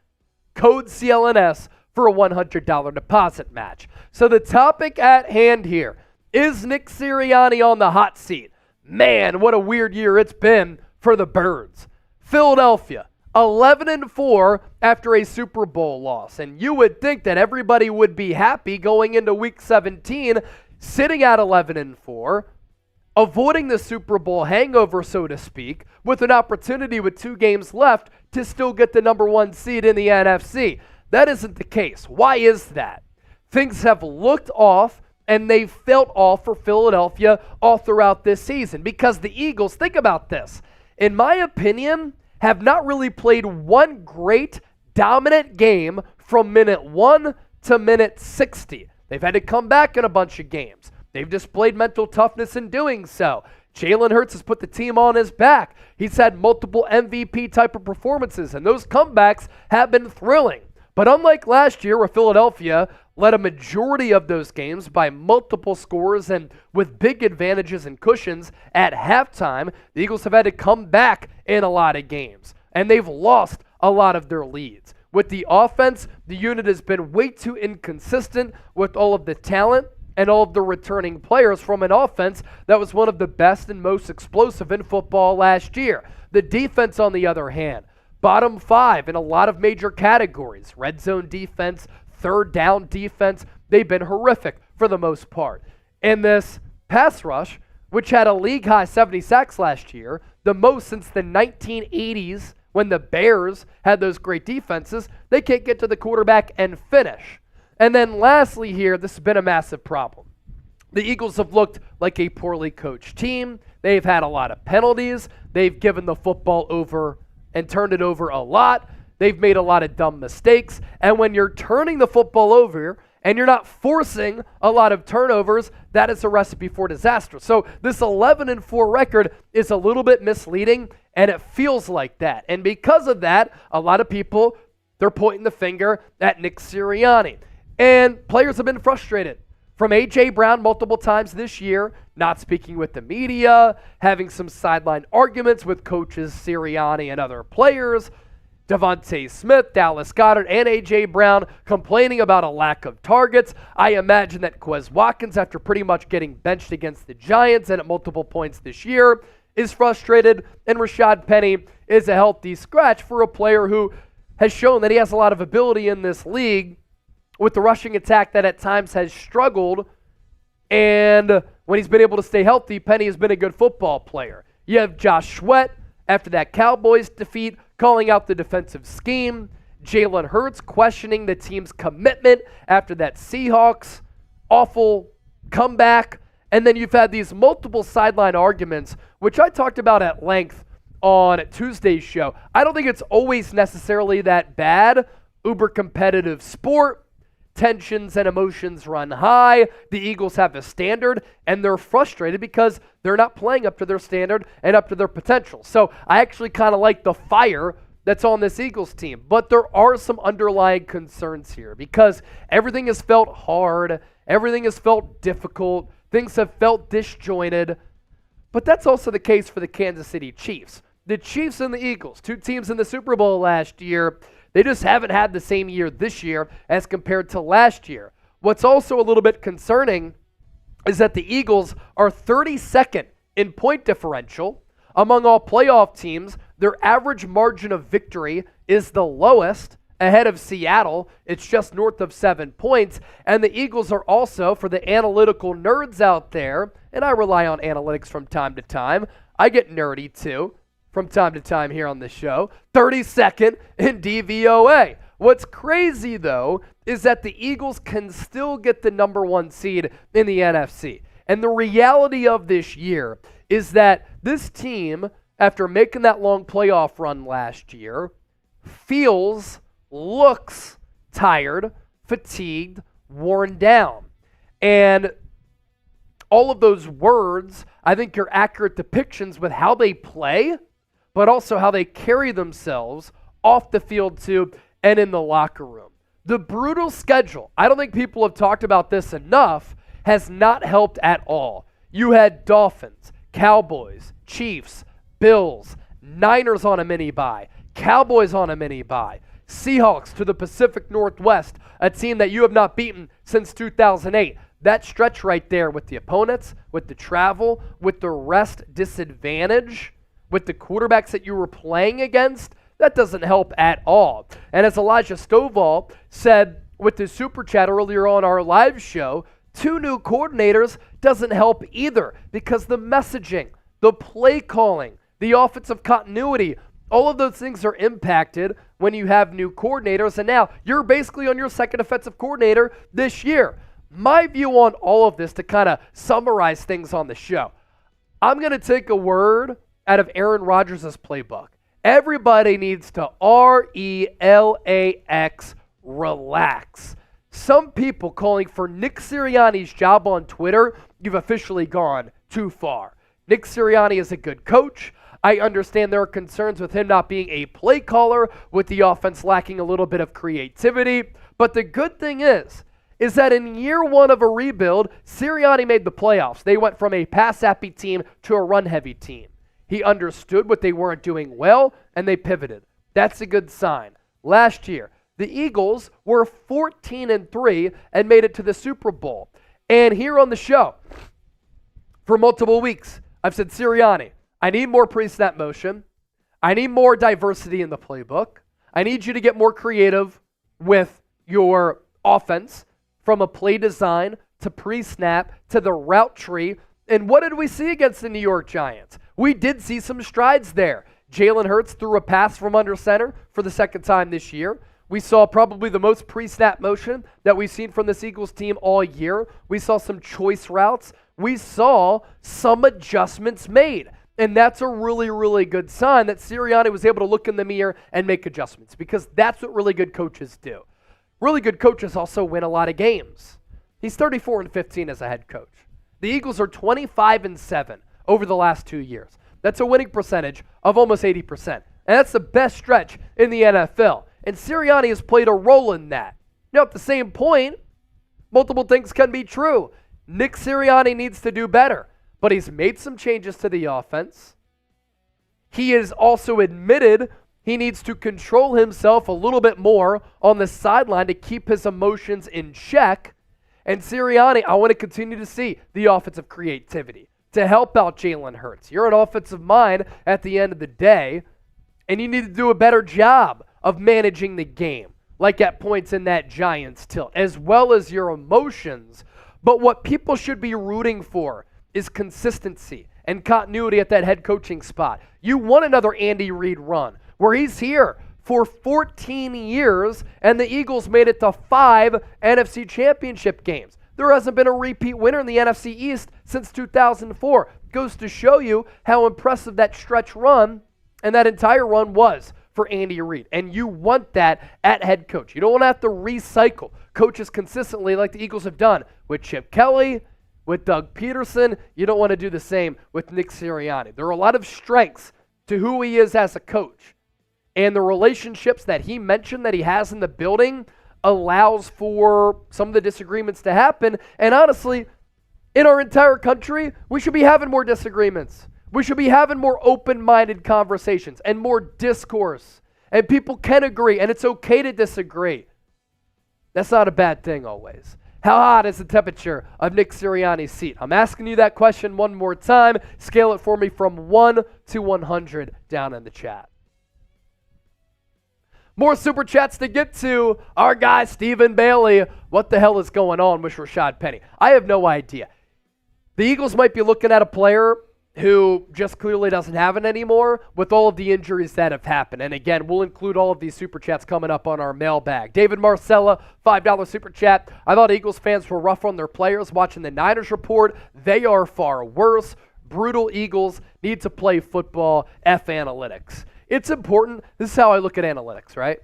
code CLNS for a $100 deposit match. So the topic at hand here, is Nick Sirianni on the hot seat? Man, what a weird year it's been for the Birds. Philadelphia, 11-4 after a Super Bowl loss. And you would think that everybody would be happy going into Week 17, sitting at 11-4, avoiding the Super Bowl hangover, so to speak, with an opportunity with 2 games left to still get the number 1 seed in the NFC. That isn't the case. Why is that? Things have looked off, and they've felt off for Philadelphia all throughout this season because the Eagles, think about this, in my opinion, have not really played one great, dominant game from minute 1 to minute 60. They've had to come back in a bunch of games. They've displayed mental toughness in doing so. Jalen Hurts has put the team on his back. He's had multiple MVP type of performances, and those comebacks have been thrilling. But unlike last year where Philadelphia led a majority of those games by multiple scores and with big advantages and cushions at halftime, the Eagles have had to come back in a lot of games, and they've lost a lot of their leads. With the offense, the unit has been way too inconsistent with all of the talent and all of the returning players from an offense that was one of the best and most explosive in football last year. The defense, on the other hand, bottom 5 in a lot of major categories. Red zone defense, third down defense, they've been horrific for the most part. And this pass rush, which had a league-high 70 sacks last year, the most since the 1980s when the Bears had those great defenses, they can't get to the quarterback and finish. And then lastly here, this has been a massive problem. The Eagles have looked like a poorly coached team. They've had a lot of penalties. They've given the football over and turned it over a lot. They've made a lot of dumb mistakes. And when you're turning the football over and you're not forcing a lot of turnovers, that is a recipe for disaster. So this 11-4 record is a little bit misleading, and it feels like that. And because of that, a lot of people, they're pointing the finger at Nick Sirianni. And players have been frustrated. From A.J. Brown multiple times this year, not speaking with the media, having some sideline arguments with coaches Sirianni and other players, Devontae Smith, Dallas Goedert, and A.J. Brown complaining about a lack of targets. I imagine that Quez Watkins, after pretty much getting benched against the Giants and at multiple points this year, is frustrated, and Rashad Penny is a healthy scratch for a player who has shown that he has a lot of ability in this league with the rushing attack that at times has struggled. And when he's been able to stay healthy, Penny has been a good football player. You have Josh Sweat, after that Cowboys defeat, calling out the defensive scheme. Jalen Hurts questioning the team's commitment after that Seahawks awful comeback. And then you've had these multiple sideline arguments, which I talked about at length on Tuesday's show. I don't think it's always necessarily that bad. Uber competitive sport. Tensions and emotions run high. The Eagles have a standard, and they're frustrated because they're not playing up to their standard and up to their potential. So I actually kind of like the fire that's on this Eagles team. But there are some underlying concerns here because everything has felt hard. Everything has felt difficult. Things have felt disjointed. But that's also the case for the Kansas City Chiefs. The Chiefs and the Eagles, two teams in the Super Bowl last year, they just haven't had the same year this year as compared to last year. What's also a little bit concerning is that the Eagles are 32nd in point differential. Among all playoff teams, their average margin of victory is the lowest, ahead of Seattle. It's just north of 7 points. And the Eagles are also, for the analytical nerds out there, and I rely on analytics from time to time, I get nerdy too from time to time here on this show, 32nd in DVOA. What's crazy, though, is that the Eagles can still get the number 1 seed in the NFC. And the reality of this year is that this team, after making that long playoff run last year, feels, looks tired, fatigued, worn down. And all of those words, I think, are accurate depictions with how they play, but also how they carry themselves off the field too and in the locker room. The brutal schedule, I don't think people have talked about this enough, has not helped at all. You had Dolphins, Cowboys, Chiefs, Bills, Niners on a mini-bye, Cowboys on a mini-bye, Seahawks to the Pacific Northwest, a team that you have not beaten since 2008. That stretch right there with the opponents, with the travel, with the rest disadvantage, with the quarterbacks that you were playing against, that doesn't help at all. And as Elijah Stovall said with his super chat earlier on our live show, 2 new coordinators doesn't help either because the messaging, the play calling, the offensive continuity, all of those things are impacted when you have new coordinators. And now you're basically on your second offensive coordinator this year. My view on all of this, to kind of summarize things on the show, I'm going to take a word out of Aaron Rodgers' playbook. Everybody needs to RELAX, relax. Some people calling for Nick Sirianni's job on Twitter, you've officially gone too far. Nick Sirianni is a good coach. I understand there are concerns with him not being a play caller, with the offense lacking a little bit of creativity. But the good thing is that in year 1 of a rebuild, Sirianni made the playoffs. They went from a pass-happy team to a run-heavy team. He understood what they weren't doing well, and they pivoted. That's a good sign. Last year, the Eagles were 14-3 and made it to the Super Bowl. And here on the show, for multiple weeks, I've said, Sirianni, I need more pre-snap motion. I need more diversity in the playbook. I need you to get more creative with your offense, from a play design to pre-snap to the route tree. And what did we see against the New York Giants? We did see some strides there. Jalen Hurts threw a pass from under center for the second time this year. We saw probably the most pre-snap motion that we've seen from this Eagles team all year. We saw some choice routes. We saw some adjustments made. And that's a really, really good sign that Sirianni was able to look in the mirror and make adjustments, because that's what really good coaches do. Really good coaches also win a lot of games. He's 34-15 as a head coach. The Eagles are 25-7 over the last 2 years. That's a winning percentage of almost 80%. And that's the best stretch in the NFL. And Sirianni has played a role in that. Now, at the same point, multiple things can be true. Nick Sirianni needs to do better, but he's made some changes to the offense. He has also admitted he needs to control himself a little bit more on the sideline to keep his emotions in check. And Sirianni, I want to continue to see the offensive creativity to help out Jalen Hurts. You're an offensive mind at the end of the day, and you need to do a better job of managing the game, like at points in that Giants tilt, as well as your emotions. But what people should be rooting for is consistency and continuity at that head coaching spot. You want another Andy Reid run where he's here for 14 years and the Eagles made it to 5 NFC championship games. There hasn't been a repeat winner in the NFC East since 2004. Goes to show you how impressive that stretch run and that entire run was for Andy Reid. And you want that at head coach. You don't want to have to recycle coaches consistently like the Eagles have done with Chip Kelly, with Doug Peterson. You don't want to do the same with Nick Sirianni. There are a lot of strengths to who he is as a coach. And the relationships that he mentioned that he has in the building allows for some of the disagreements to happen. And honestly, in our entire country, we should be having more disagreements. We should be having more open-minded conversations and more discourse. And people can agree, and it's okay to disagree. That's not a bad thing always. How hot is the temperature of Nick Sirianni's seat? I'm asking you that question one more time. Scale it for me from 1 to 100 down in the chat. More super chats to get to. Our guy, Stephen Bailey. What the hell is going on with Rashad Penny? I have no idea. The Eagles might be looking at a player who just clearly doesn't have it anymore with all of the injuries that have happened. And again, we'll include all of these super chats coming up on our mailbag. David Marcella, $5 super chat. I thought Eagles fans were rough on their players watching the Niners report. They are far worse. Brutal Eagles need to play football. F analytics. It's important. This is how I look at analytics, right?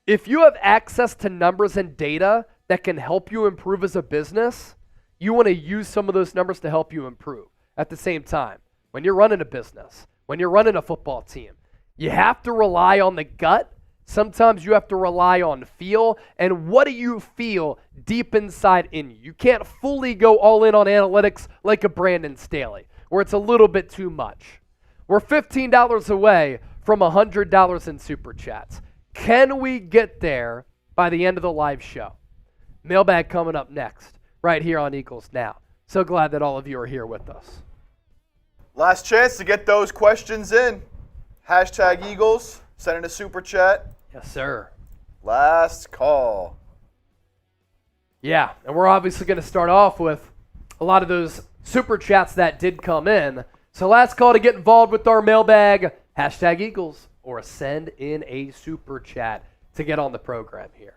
If you have access to numbers and data that can help you improve as a business, you want to use some of those numbers to help you improve. At the same time, when you're running a business, when you're running a football team, you have to rely on the gut. Sometimes you have to rely on feel. And what do you feel deep inside in you? You can't fully go all in on analytics like a Brandon Staley, where it's a little bit too much. We're $15 away from $100 in super chats. Can we get there by the end of the live show? Mailbag coming up next, right here on Eagles Now. So glad that all of you are here with us. Last chance to get those questions in. Hashtag Eagles. Send in a super chat. Yes, sir. Last call. Yeah, and we're obviously going to start off with a lot of those super chats that did come in. So last call to get involved with our mailbag. Hashtag Eagles or send in a super chat to get on the program here.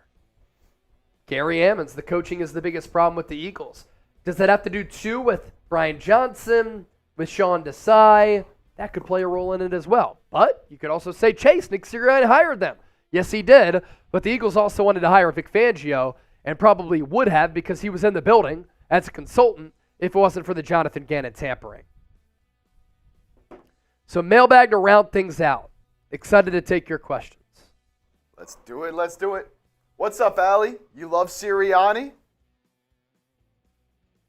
Gary Ammons, the coaching is the biggest problem with the Eagles. Does that have to do too with Brian Johnson, with Sean Desai? That could play a role in it as well. But you could also say Chase, Nick Sirianni hired them. Yes, he did. But the Eagles also wanted to hire Vic Fangio and probably would have because he was in the building as a consultant if it wasn't for the Jonathan Gannon tampering. So mailbag to round things out. Excited to take your questions. Let's do it. Let's do it. What's up, Allie? You love Sirianni?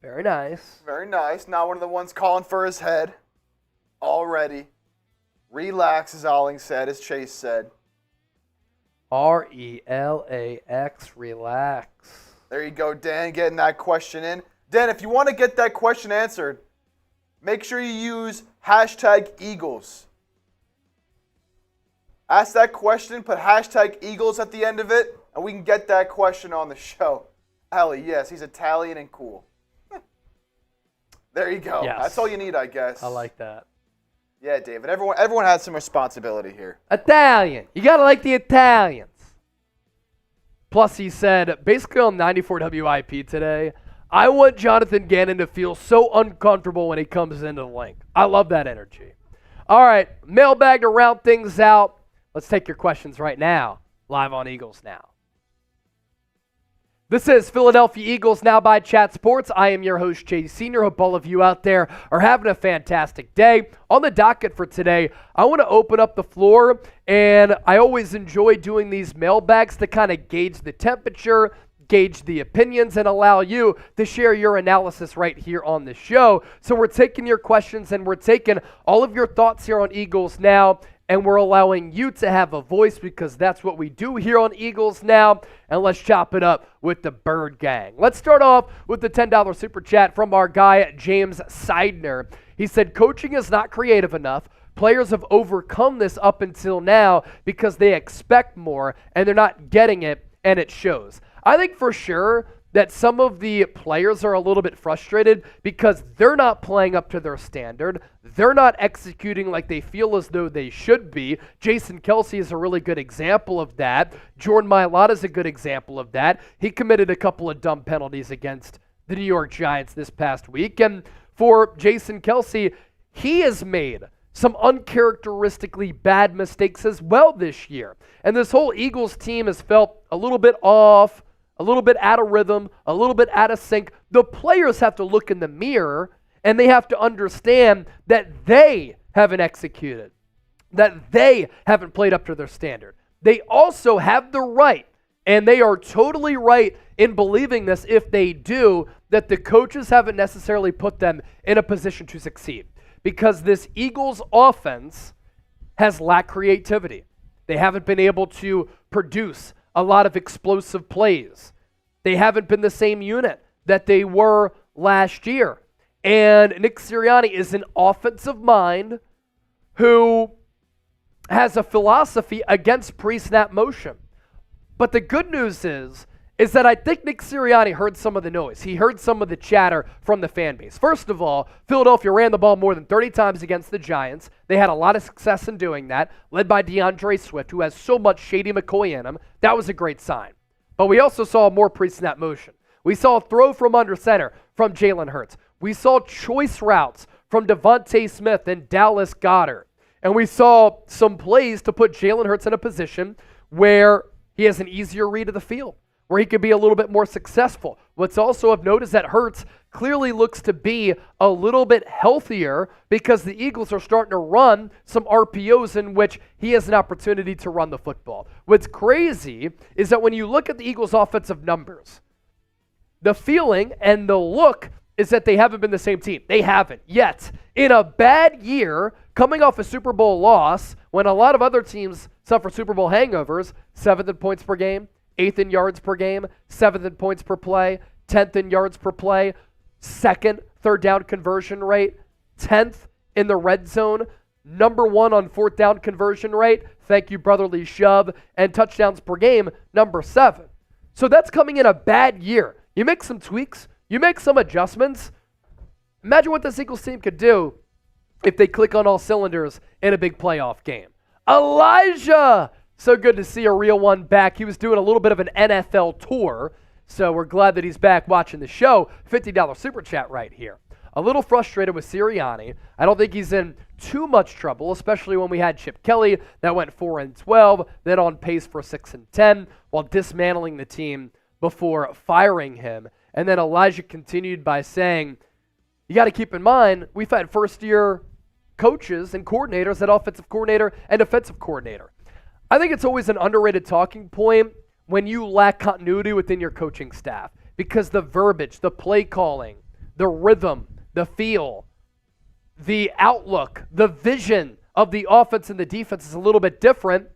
Very nice. Very nice. Not one of the ones calling for his head already. Relax, as Alling said, as Chase said. RELAX, relax. There you go, Dan, getting that question in. Dan, if you want to get that question answered, make sure you use hashtag Eagles. Ask that question, put hashtag Eagles at the end of it, and we can get that question on the show. Allie, yes, he's Italian and cool. There you go. Yes. That's all you need, I guess. I like that. Yeah, David. Everyone has some responsibility here. Italian. You got to like the Italians. Plus, he said, basically on 94 WIP today, I want Jonathan Gannon to feel so uncomfortable when he comes into the link. I love that energy. All right, mailbag to round things out. Let's take your questions right now, live on Eagles Now. This is Philadelphia Eagles Now by Chat Sports. I am your host, Chase Sr. Hope all of you out there are having a fantastic day. On the docket for today, I want to open up the floor, and I always enjoy doing these mailbags to kind of gauge the temperature, gauge the opinions, and allow you to share your analysis right here on the show. So we're taking your questions, and we're taking all of your thoughts here on Eagles Now, and we're allowing you to have a voice because that's what we do here on Eagles Now. And let's chop it up with the Bird Gang. Let's start off with the $10 super chat from our guy, James Seidner. He said, coaching is not creative enough. Players have overcome this up until now because they expect more and they're not getting it, and it shows. I think for sure that some of the players are a little bit frustrated because they're not playing up to their standard. They're not executing like they feel as though they should be. Jason Kelce is a really good example of that. Jordan Mailata is a good example of that. He committed a couple of dumb penalties against the New York Giants this past week. And for Jason Kelce, he has made some uncharacteristically bad mistakes as well this year. And this whole Eagles team has felt a little bit off, a little bit out of rhythm, a little bit out of sync. The players have to look in the mirror and they have to understand that they haven't executed. that they haven't played up to their standard. They also have the right, and they are totally right in believing this if they do, that the coaches haven't necessarily put them in a position to succeed. Because this Eagles offense has lacked creativity. They haven't been able to produce a lot of explosive plays. They haven't been the same unit that they were last year. And Nick Sirianni is an offensive mind who has a philosophy against pre-snap motion. But the good news is that I think Nick Sirianni heard some of the noise. He heard some of the chatter from the fan base. First of all, Philadelphia ran the ball more than 30 times against the Giants. They had a lot of success in doing that, led by DeAndre Swift, who has so much Shady McCoy in him. That was a great sign. But we also saw more pre-snap motion. We saw a throw from under center from Jalen Hurts. We saw choice routes from Devontae Smith and Dallas Goedert. And we saw some plays to put Jalen Hurts in a position where he has an easier read of the field, where he could be a little bit more successful. What's also of note is that Hurts clearly looks to be a little bit healthier because the Eagles are starting to run some RPOs in which he has an opportunity to run the football. What's crazy is that when you look at the Eagles' offensive numbers, the feeling and the look is that they haven't been the same team. They haven't yet. In a bad year, coming off a Super Bowl loss, when a lot of other teams suffer Super Bowl hangovers, 7th in points per game, 8th in yards per game, 7th in points per play, 10th in yards per play, 2nd third down conversion rate, 10th in the red zone, number 1 on 4th down conversion rate, thank you brotherly shove, and touchdowns per game, number 7. So that's coming in a bad year. You make some tweaks, you make some adjustments. Imagine what this Eagles team could do if they click on all cylinders in a big playoff game. Elijah! So good to see a real one back. He was doing a little bit of an NFL tour, so we're glad that he's back watching the show. $50 super chat right here. A little frustrated with Sirianni. I don't think he's in too much trouble, especially when we had Chip Kelly that went 4-12, then on pace for 6-10, while dismantling the team before firing him. And then Elijah continued by saying, you got to keep in mind, we've had first-year coaches and coordinators at offensive coordinator and defensive coordinator. I think it's always an underrated talking point when you lack continuity within your coaching staff because the verbiage, the play calling, the rhythm, the feel, the outlook, the vision of the offense and the defense is a little bit different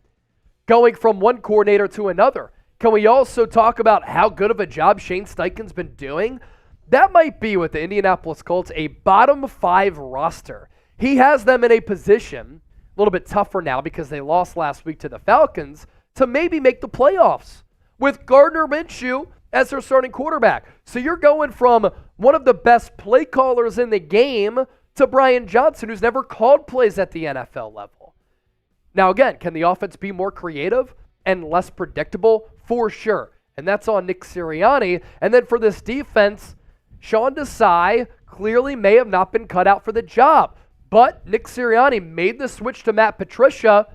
going from one coordinator to another. Can we also talk about how good of a job Shane Steichen's been doing? That might be with the Indianapolis Colts a bottom 5 roster. He has them in a position, a little bit tougher now because they lost last week to the Falcons, to maybe make the playoffs with Gardner Minshew as their starting quarterback. So you're going from one of the best play callers in the game to Brian Johnson, who's never called plays at the NFL level. Now again, can the offense be more creative and less predictable? For sure. And that's on Nick Sirianni. And then for this defense, Sean Desai clearly may have not been cut out for the job. But Nick Sirianni made the switch to Matt Patricia.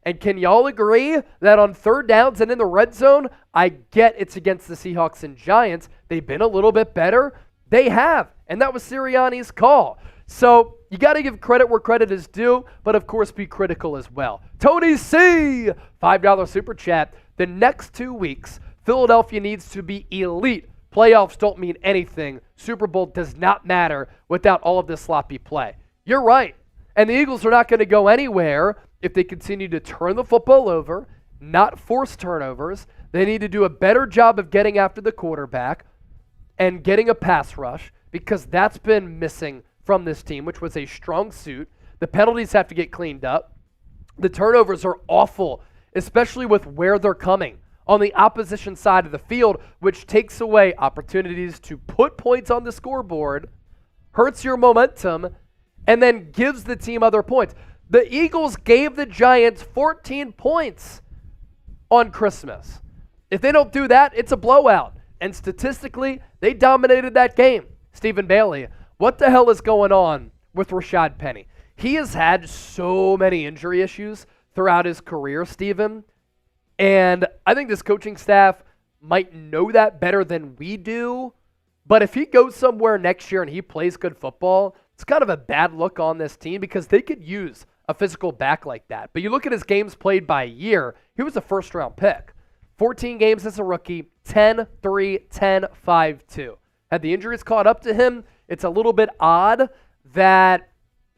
And can y'all agree that on third downs and in the red zone, I get it's against the Seahawks and Giants. They've been a little bit better. They have. And that was Sirianni's call. So you got to give credit where credit is due, but of course be critical as well. Tony C, $5 super chat. The next 2 weeks, Philadelphia needs to be elite. Playoffs don't mean anything. Super Bowl does not matter without all of this sloppy play. You're right. And the Eagles are not going to go anywhere if they continue to turn the football over, not force turnovers. They need to do a better job of getting after the quarterback and getting a pass rush because that's been missing from this team, which was a strong suit. The penalties have to get cleaned up. The turnovers are awful, especially with where they're coming on the opposition side of the field, which takes away opportunities to put points on the scoreboard, hurts your momentum, and then gives the team other points. The Eagles gave the Giants 14 points on Christmas. If they don't do that, it's a blowout. And statistically, they dominated that game. Stephen Bailey, what the hell is going on with Rashad Penny? He has had so many injury issues throughout his career, Stephen. And I think this coaching staff might know that better than we do. But if he goes somewhere next year and he plays good football, it's kind of a bad look on this team because they could use a physical back like that. But you look at his games played by year, he was a first-round pick. 14 games as a rookie, 10-3, 10-5-2. Had the injuries caught up to him, it's a little bit odd that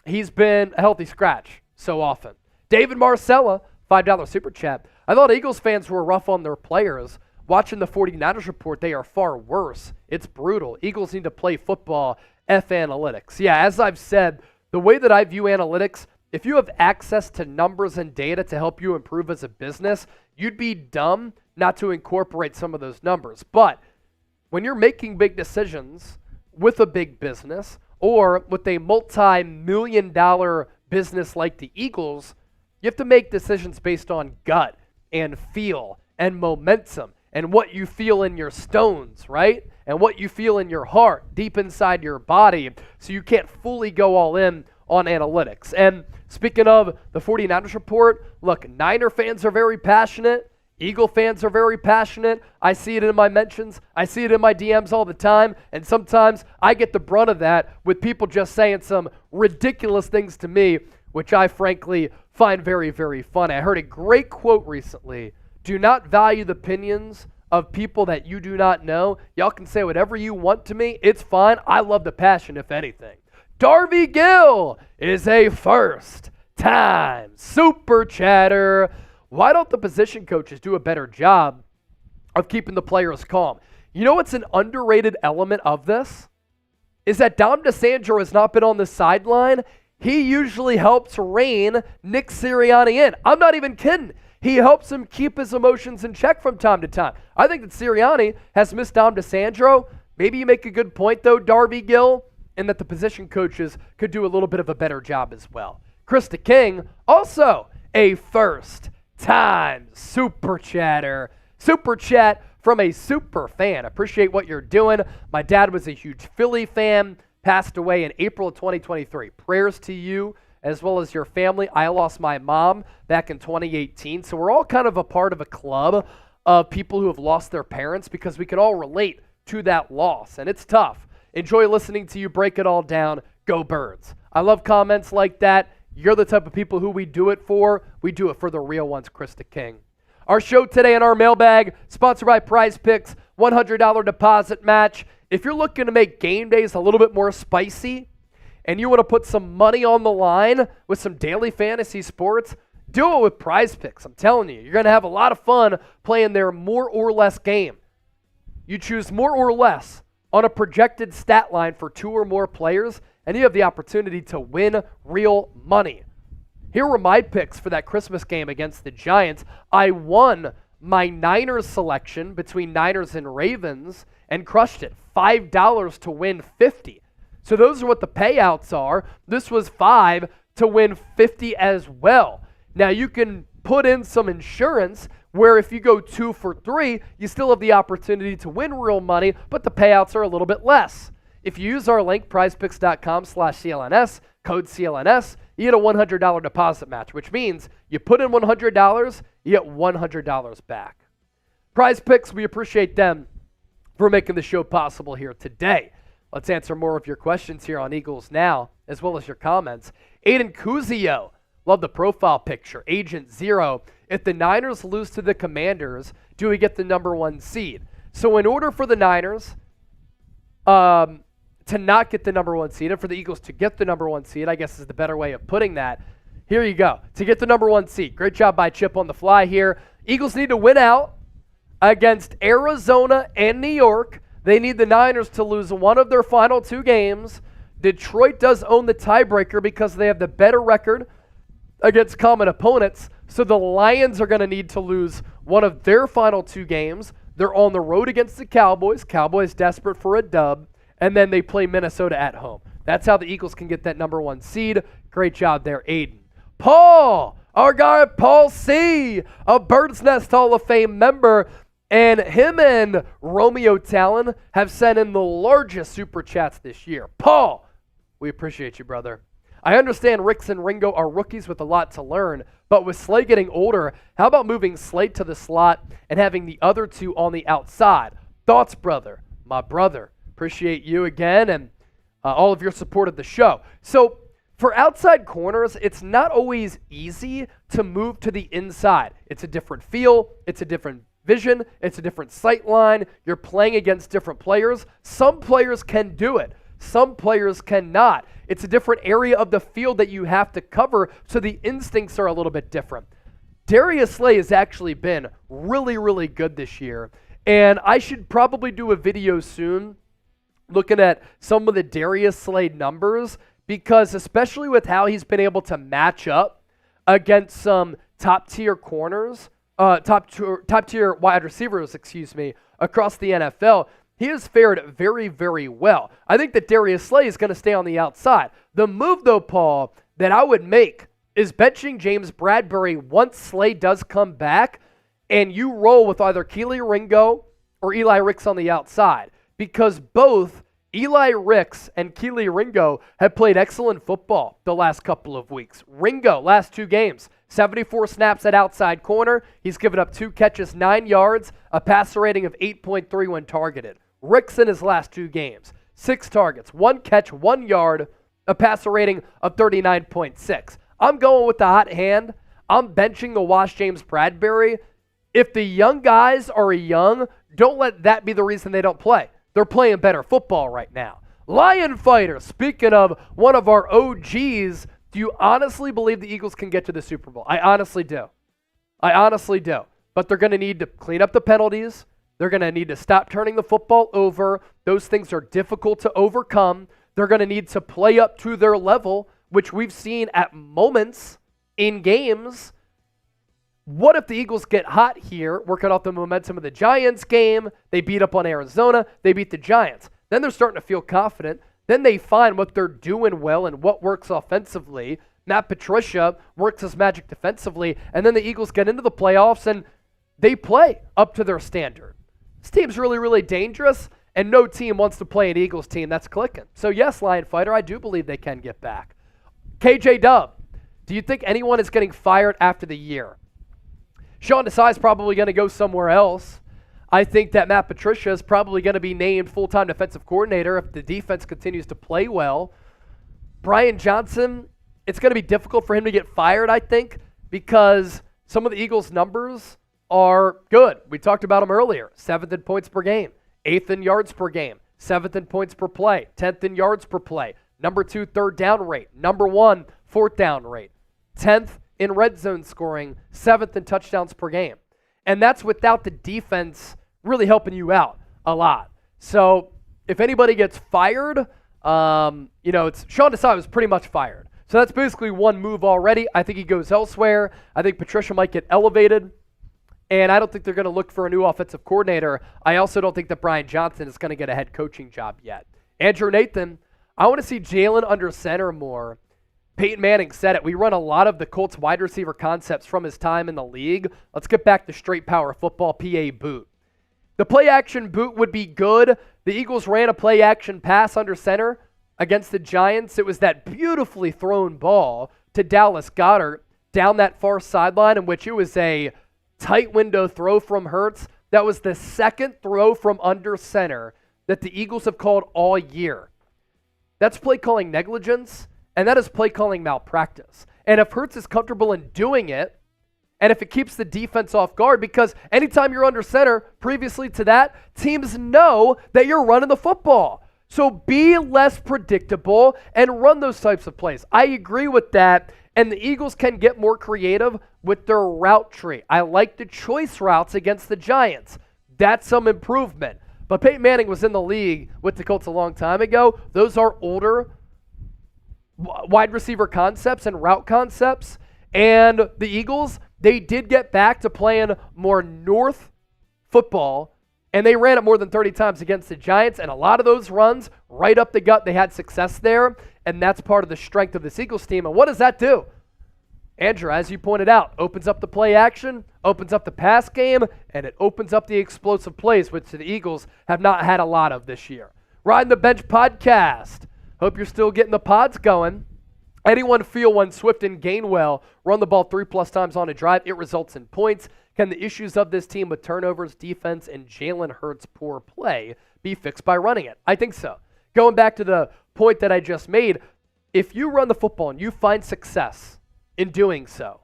he's been a healthy scratch so often. David Marcella, $5 super chat. I thought Eagles fans were rough on their players. Watching the 49ers report, they are far worse. It's brutal. Eagles need to play football. F analytics. Yeah, as I've said, the way that I view analytics, if you have access to numbers and data to help you improve as a business, you'd be dumb not to incorporate some of those numbers. But when you're making big decisions with a big business or with a multi-million-dollar business like the Eagles, you have to make decisions based on gut and feel and momentum and what you feel in your stones, right? And what you feel in your heart, deep inside your body, so you can't fully go all in on analytics. And speaking of the 49ers report, look, Niner fans are very passionate. Eagle fans are very passionate. I see it in my mentions. I see it in my DMs all the time. And sometimes I get the brunt of that with people just saying some ridiculous things to me, which I frankly find very, very funny. I heard a great quote recently. Do not value the opinions of people that you do not know. Y'all can say whatever you want to me. It's fine. I love the passion, if anything. Darby Gill is a first-time super chatter. Why don't the position coaches do a better job of keeping the players calm? You know what's an underrated element of this? Is that Dom DeSandro has not been on the sideline. He usually helps rein Nick Sirianni in. I'm not even kidding. He helps him keep his emotions in check from time to time. I think that Sirianni has missed Dom DeSandro. Maybe you make a good point, though, Darby Gill, and that the position coaches could do a little bit of a better job as well. Krista King, also a first-time super chatter. Super chat from a super fan. Appreciate what you're doing. My dad was a huge Philly fan, passed away in April of 2023. Prayers to you as well as your family. I lost my mom back in 2018. So we're all kind of a part of a club of people who have lost their parents because we can all relate to that loss. And it's tough. Enjoy listening to you break it all down. Go Birds. I love comments like that. You're the type of people who we do it for. We do it for the real ones, Krista King. Our show today in our mailbag, sponsored by Prize Picks, $100 deposit match. If you're looking to make game days a little bit more spicy and you want to put some money on the line with some daily fantasy sports, do it with Prize Picks. I'm telling you, you're going to have a lot of fun playing their more or less game. You choose more or less on a projected stat line for 2 or more players, and you have the opportunity to win real money. Here were my picks for that Christmas game against the Giants. I won my Niners selection between Niners and Ravens and crushed it. $5 to win 50. So those are what the payouts are. This was 5 to win 50 as well. Now you can put in some insurance where if you go 2 for 3, you still have the opportunity to win real money, but the payouts are a little bit less. If you use our link, prizepicks.com/CLNS, code CLNS, you get a $100 deposit match, which means you put in $100, you get $100 back. Prize Picks, we appreciate them for making the show possible here today. Let's answer more of your questions here on Eagles Now, as well as your comments. Aiden Kuzio, love the profile picture. Agent Zero, if the Niners lose to the Commanders, do we get the number 1 seed? So in order for the Niners to not get the number 1 seed, and for the Eagles to get the number 1 seed, I guess is the better way of putting that. Here you go. To get the number 1 seed. Great job by Chip on the fly here. Eagles need to win out against Arizona and New York. They need the Niners to lose one of their final 2 games. Detroit does own the tiebreaker because they have the better record against common opponents. So the Lions are going to need to lose one of their final 2 games. They're on the road against the Cowboys. Cowboys desperate for a dub. And then they play Minnesota at home. That's how the Eagles can get that number 1 seed. Great job there, Aiden. Paul, our guy Paul C., a Bird's Nest Hall of Fame member, and him and Romeo Talon have sent in the largest super chats this year. Paul, we appreciate you, brother. I understand Ricks and Ringo are rookies with a lot to learn, but with Slay getting older, how about moving Slay to the slot and having the other 2 on the outside? Thoughts, brother? My brother. Appreciate you again and all of your support of the show. So for outside corners, it's not always easy to move to the inside. It's a different feel. It's a different vision. It's a different sight line. You're playing against different players. Some players can do it. Some players cannot. It's a different area of the field that you have to cover, so the instincts are a little bit different. Darius Slay has actually been really, really good this year, and I should probably do a video soon looking at some of the Darius Slay numbers, because especially with how he's been able to match up against some top-tier corners, top-tier wide receivers, across the NFL, he has fared very, very well. I think that Darius Slay is going to stay on the outside. The move, though, Paul, that I would make is benching James Bradberry once Slay does come back, and you roll with either Kelee Ringo or Eli Ricks on the outside, because both Eli Ricks and Kelee Ringo have played excellent football the last couple of weeks. Ringo, last 2 games, 74 snaps at outside corner. He's given up 2 catches, 9 yards, a passer rating of 8.3 when targeted. Ricks in his last 2 games, 6 targets, 1 catch, 1 yard, a passer rating of 39.6. I'm going with the hot hand. I'm benching the Wash James Bradberry. If the young guys are young, don't let that be the reason they don't play. They're playing better football right now. Lion Fighter, speaking of one of our OGs, do you honestly believe the Eagles can get to the Super Bowl? I honestly do. But they're going to need to clean up the penalties. They're going to need to stop turning the football over. Those things are difficult to overcome. They're going to need to play up to their level, which we've seen at moments in games. What if the Eagles get hot here, working off the momentum of the Giants game? They beat up on Arizona. They beat the Giants. Then they're starting to feel confident. Then they find what they're doing well and what works offensively. Matt Patricia works his magic defensively. And then the Eagles get into the playoffs and they play up to their standard. This team's really, really dangerous, and no team wants to play an Eagles team that's clicking. So yes, Lion Fighter, I do believe they can get back. KJ Dub, do you think anyone is getting fired after the year? Sean Desai is probably going to go somewhere else. I think that Matt Patricia is probably going to be named full-time defensive coordinator if the defense continues to play well. Brian Johnson, it's going to be difficult for him to get fired, I think, because some of the Eagles' numbers are good. We talked about them earlier. 7th in points per game, 8th in yards per game, 7th in points per play, 10th in yards per play, number 2 third down rate, number 1 fourth down rate, 10th in red zone scoring, 7th in touchdowns per game. And that's without the defense really helping you out a lot. So if anybody gets fired, it's Sean Desai was pretty much fired. So that's basically one move already. I think he goes elsewhere. I think Patricia might get elevated. And I don't think they're going to look for a new offensive coordinator. I also don't think that Brian Johnson is going to get a head coaching job yet. Andrew Nathan, I want to see Jalen under center more. Peyton Manning said it. We run a lot of the Colts wide receiver concepts from his time in the league. Let's get back to straight power football, PA boot. The play action boot would be good. The Eagles ran a play action pass under center against the Giants. It was that beautifully thrown ball to Dallas Goedert down that far sideline, in which it was a tight window throw from Hurts. That was the second throw from under center that the Eagles have called all year. That's play calling negligence, and that is play calling malpractice. And if Hurts is comfortable in doing it, and if it keeps the defense off guard, because anytime you're under center, previously to that, teams know that you're running the football. So be less predictable and run those types of plays. I agree with that, and the Eagles can get more creative with their route tree. I like the choice routes against the Giants. That's some improvement. But Peyton Manning was in the league with the Colts a long time ago. Those are older wide receiver concepts and route concepts. And the Eagles, they did get back to playing more north football, and they ran it more than 30 times against the Giants, and a lot of those runs right up the gut, they had success there, and that's part of the strength of this Eagles team. And what does that do? Andrew, as you pointed out, opens up the play action, opens up the pass game, and it opens up the explosive plays, which the Eagles have not had a lot of this year. Riding the Bench podcast. Hope you're still getting the pods going. Anyone feel when Swift and Gainwell run the ball 3+ times on a drive, it results in points? Can the issues of this team with turnovers, defense, and Jalen Hurts' poor play be fixed by running it? I think so. Going back to the point that I just made, if you run the football and you find success in doing so,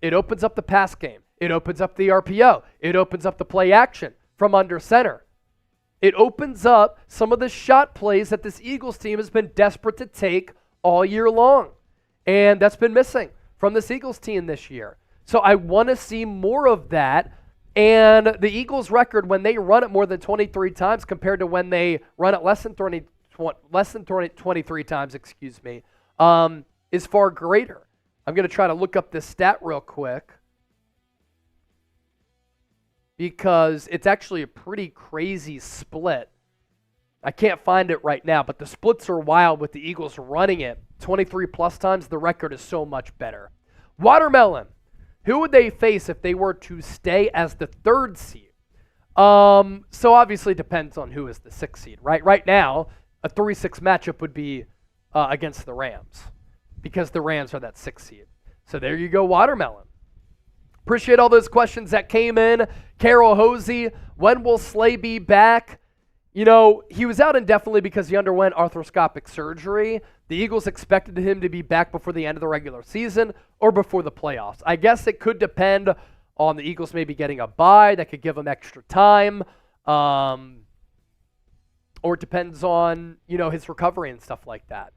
it opens up the pass game. It opens up the RPO. It opens up the play action from under center. It opens up some of the shot plays that this Eagles team has been desperate to take all year long. And that's been missing from this Eagles team this year. So I want to see more of that. And the Eagles record when they run it more than 23 times compared to when they run it less than 23 times, is far greater. I'm going to try to look up this stat real quick because it's actually a pretty crazy split. I can't find it right now, but the splits are wild with the Eagles running it 23 plus times. The record is so much better. Watermelon. Who would they face if they were to stay as the 3rd seed? So obviously it depends on who is the 6th seed, right? Right now, a 3-6 matchup would be against the Rams because the Rams are that 6th seed. So there you go, Watermelon. Appreciate all those questions that came in. Carol Hosey, when will Slay be back? You know, he was out indefinitely because he underwent arthroscopic surgery. The Eagles expected him to be back before the end of the regular season or before the playoffs. I guess it could depend on the Eagles maybe getting a bye that could give him extra time. Or it depends on, you know, his recovery and stuff like that.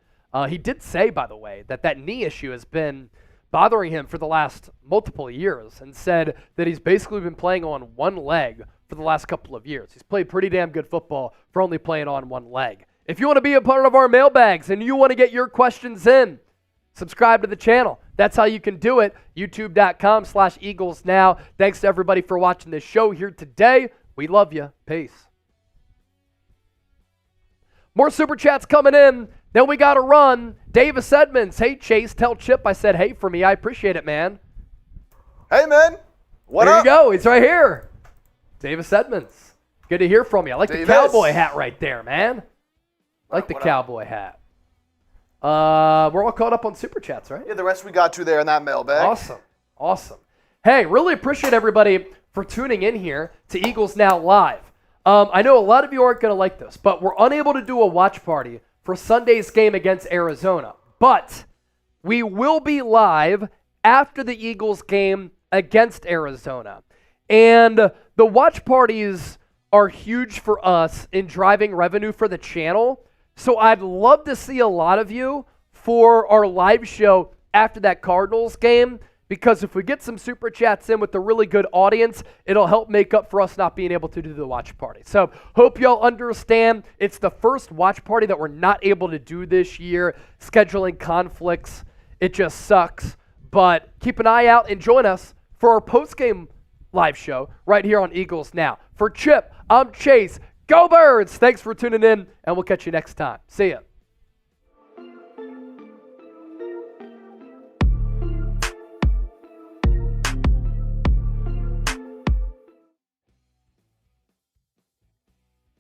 He did say, by the way, that knee issue has been bothering him for the last multiple years and said that he's basically been playing on one leg for the last couple of years. He's played pretty damn good football for only playing on one leg. If you want to be a part of our mailbags and you want to get your questions in, subscribe to the channel. That's how you can do it. YouTube.com/Eagles Now. Thanks to everybody for watching this show here today. We love you. Peace. More Super Chats coming in. Then we got to run. Davis Edmonds. Hey, Chase, tell Chip I said hey for me. I appreciate it, man. Hey, man. What there up? There you go. He's right here. Davis Edmonds. Good to hear from you. I like the cowboy hat right there, man. I like the cowboy hat. We're all caught up on Super Chats, right? Yeah, the rest we got to there in that mailbag. Awesome. Hey, really appreciate everybody for tuning in here to Eagles Now Live. I know a lot of you aren't going to like this, but we're unable to do a watch party for Sunday's game against Arizona. But we will be live after the Eagles game against Arizona. And the watch parties are huge for us in driving revenue for the channel. So I'd love to see a lot of you for our live show after that Cardinals game, because if we get some Super Chats in with a really good audience, it'll help make up for us not being able to do the watch party. So hope y'all understand it's the first watch party that we're not able to do this year. Scheduling conflicts, it just sucks. But keep an eye out and join us for our post-game live show right here on Eagles Now. For Chip, I'm Chase. Go Birds! Thanks for tuning in, and we'll catch you next time. See ya.